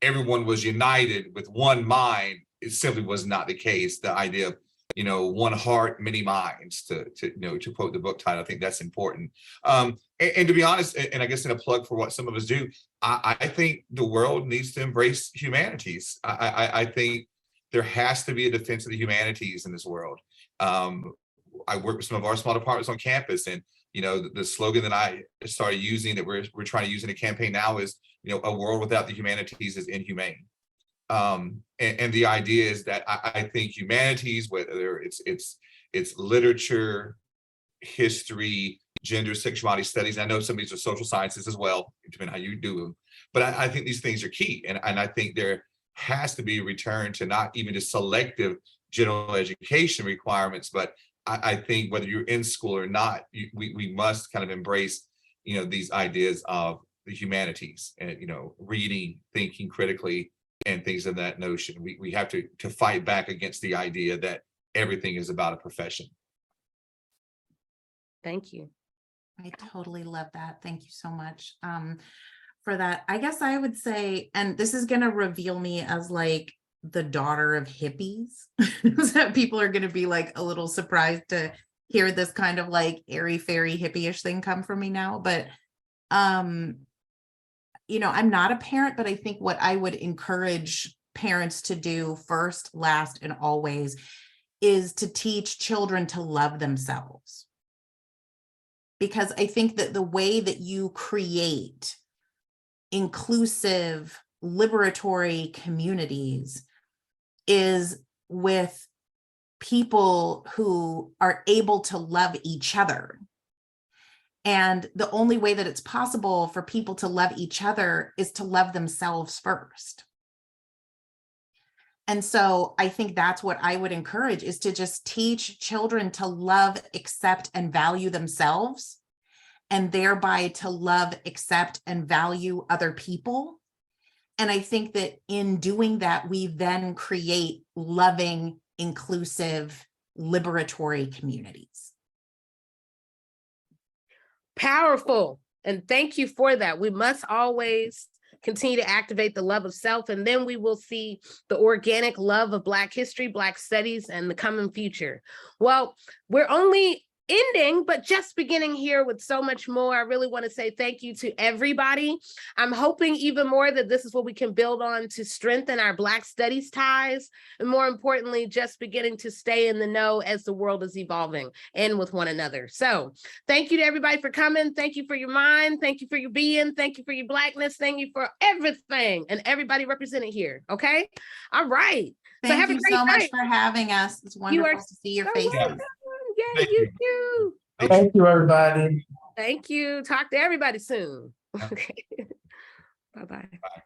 everyone was united with one mind, it simply was not the case. The idea of, you know, one heart, many minds, to you know, to quote the book title, I think that's important. And to be honest, and I guess in a plug for what some of us do, I think the world needs to embrace humanities. I think there has to be a defense of the humanities in this world. I work with some of our small departments on campus, and you know, the slogan that I started using, that we're trying to use in a campaign now, is, you know, a world without the humanities is inhumane. And the idea is that I think humanities, whether it's literature, history, gender, sexuality studies, I know some of these are social sciences as well, depending on how you do them, but I think these things are key. And I think there has to be a return to not even just selective general education requirements, but I think whether you're in school or not, we must kind of embrace, you know, these ideas of the humanities and, you know, reading, thinking critically, and things of that notion. We have to fight back against the idea that everything is about a profession. Thank you. I totally love that. Thank you so much for that. I guess I would say, and this is going to reveal me as like the daughter of hippies, so people are going to be like a little surprised to hear this kind of like airy fairy hippie-ish thing come from me now. But you know, I'm not a parent, but I think what I would encourage parents to do first, last, and always is to teach children to love themselves. Because I think that the way that you create inclusive, liberatory communities is with people who are able to love each other. And the only way that it's possible for people to love each other is to love themselves first. And so I think that's what I would encourage, is to just teach children to love, accept, and value themselves, and thereby to love, accept, and value other people. And I think that in doing that, we then create loving, inclusive, liberatory communities. Powerful. And thank you for that. We must always continue to activate the love of self, and then we will see the organic love of Black history, Black studies, and the coming future. Well, we're only ending, but just beginning here with so much more. I really want to say thank you to everybody. I'm hoping even more that this is what we can build on to strengthen our Black studies ties, and more importantly, just beginning to stay in the know as the world is evolving and with one another. So thank you to everybody for coming. Thank you for your mind. Thank you for your being. Thank you for your Blackness. Thank you for everything and everybody represented here. Okay. All right. Thank so have you a great so night. much for having us. It's wonderful to see your so faces. welcome. Yeah, Thank you you. too. Thank you, everybody. Thank you. Talk to everybody soon. Okay. Bye-bye. Bye.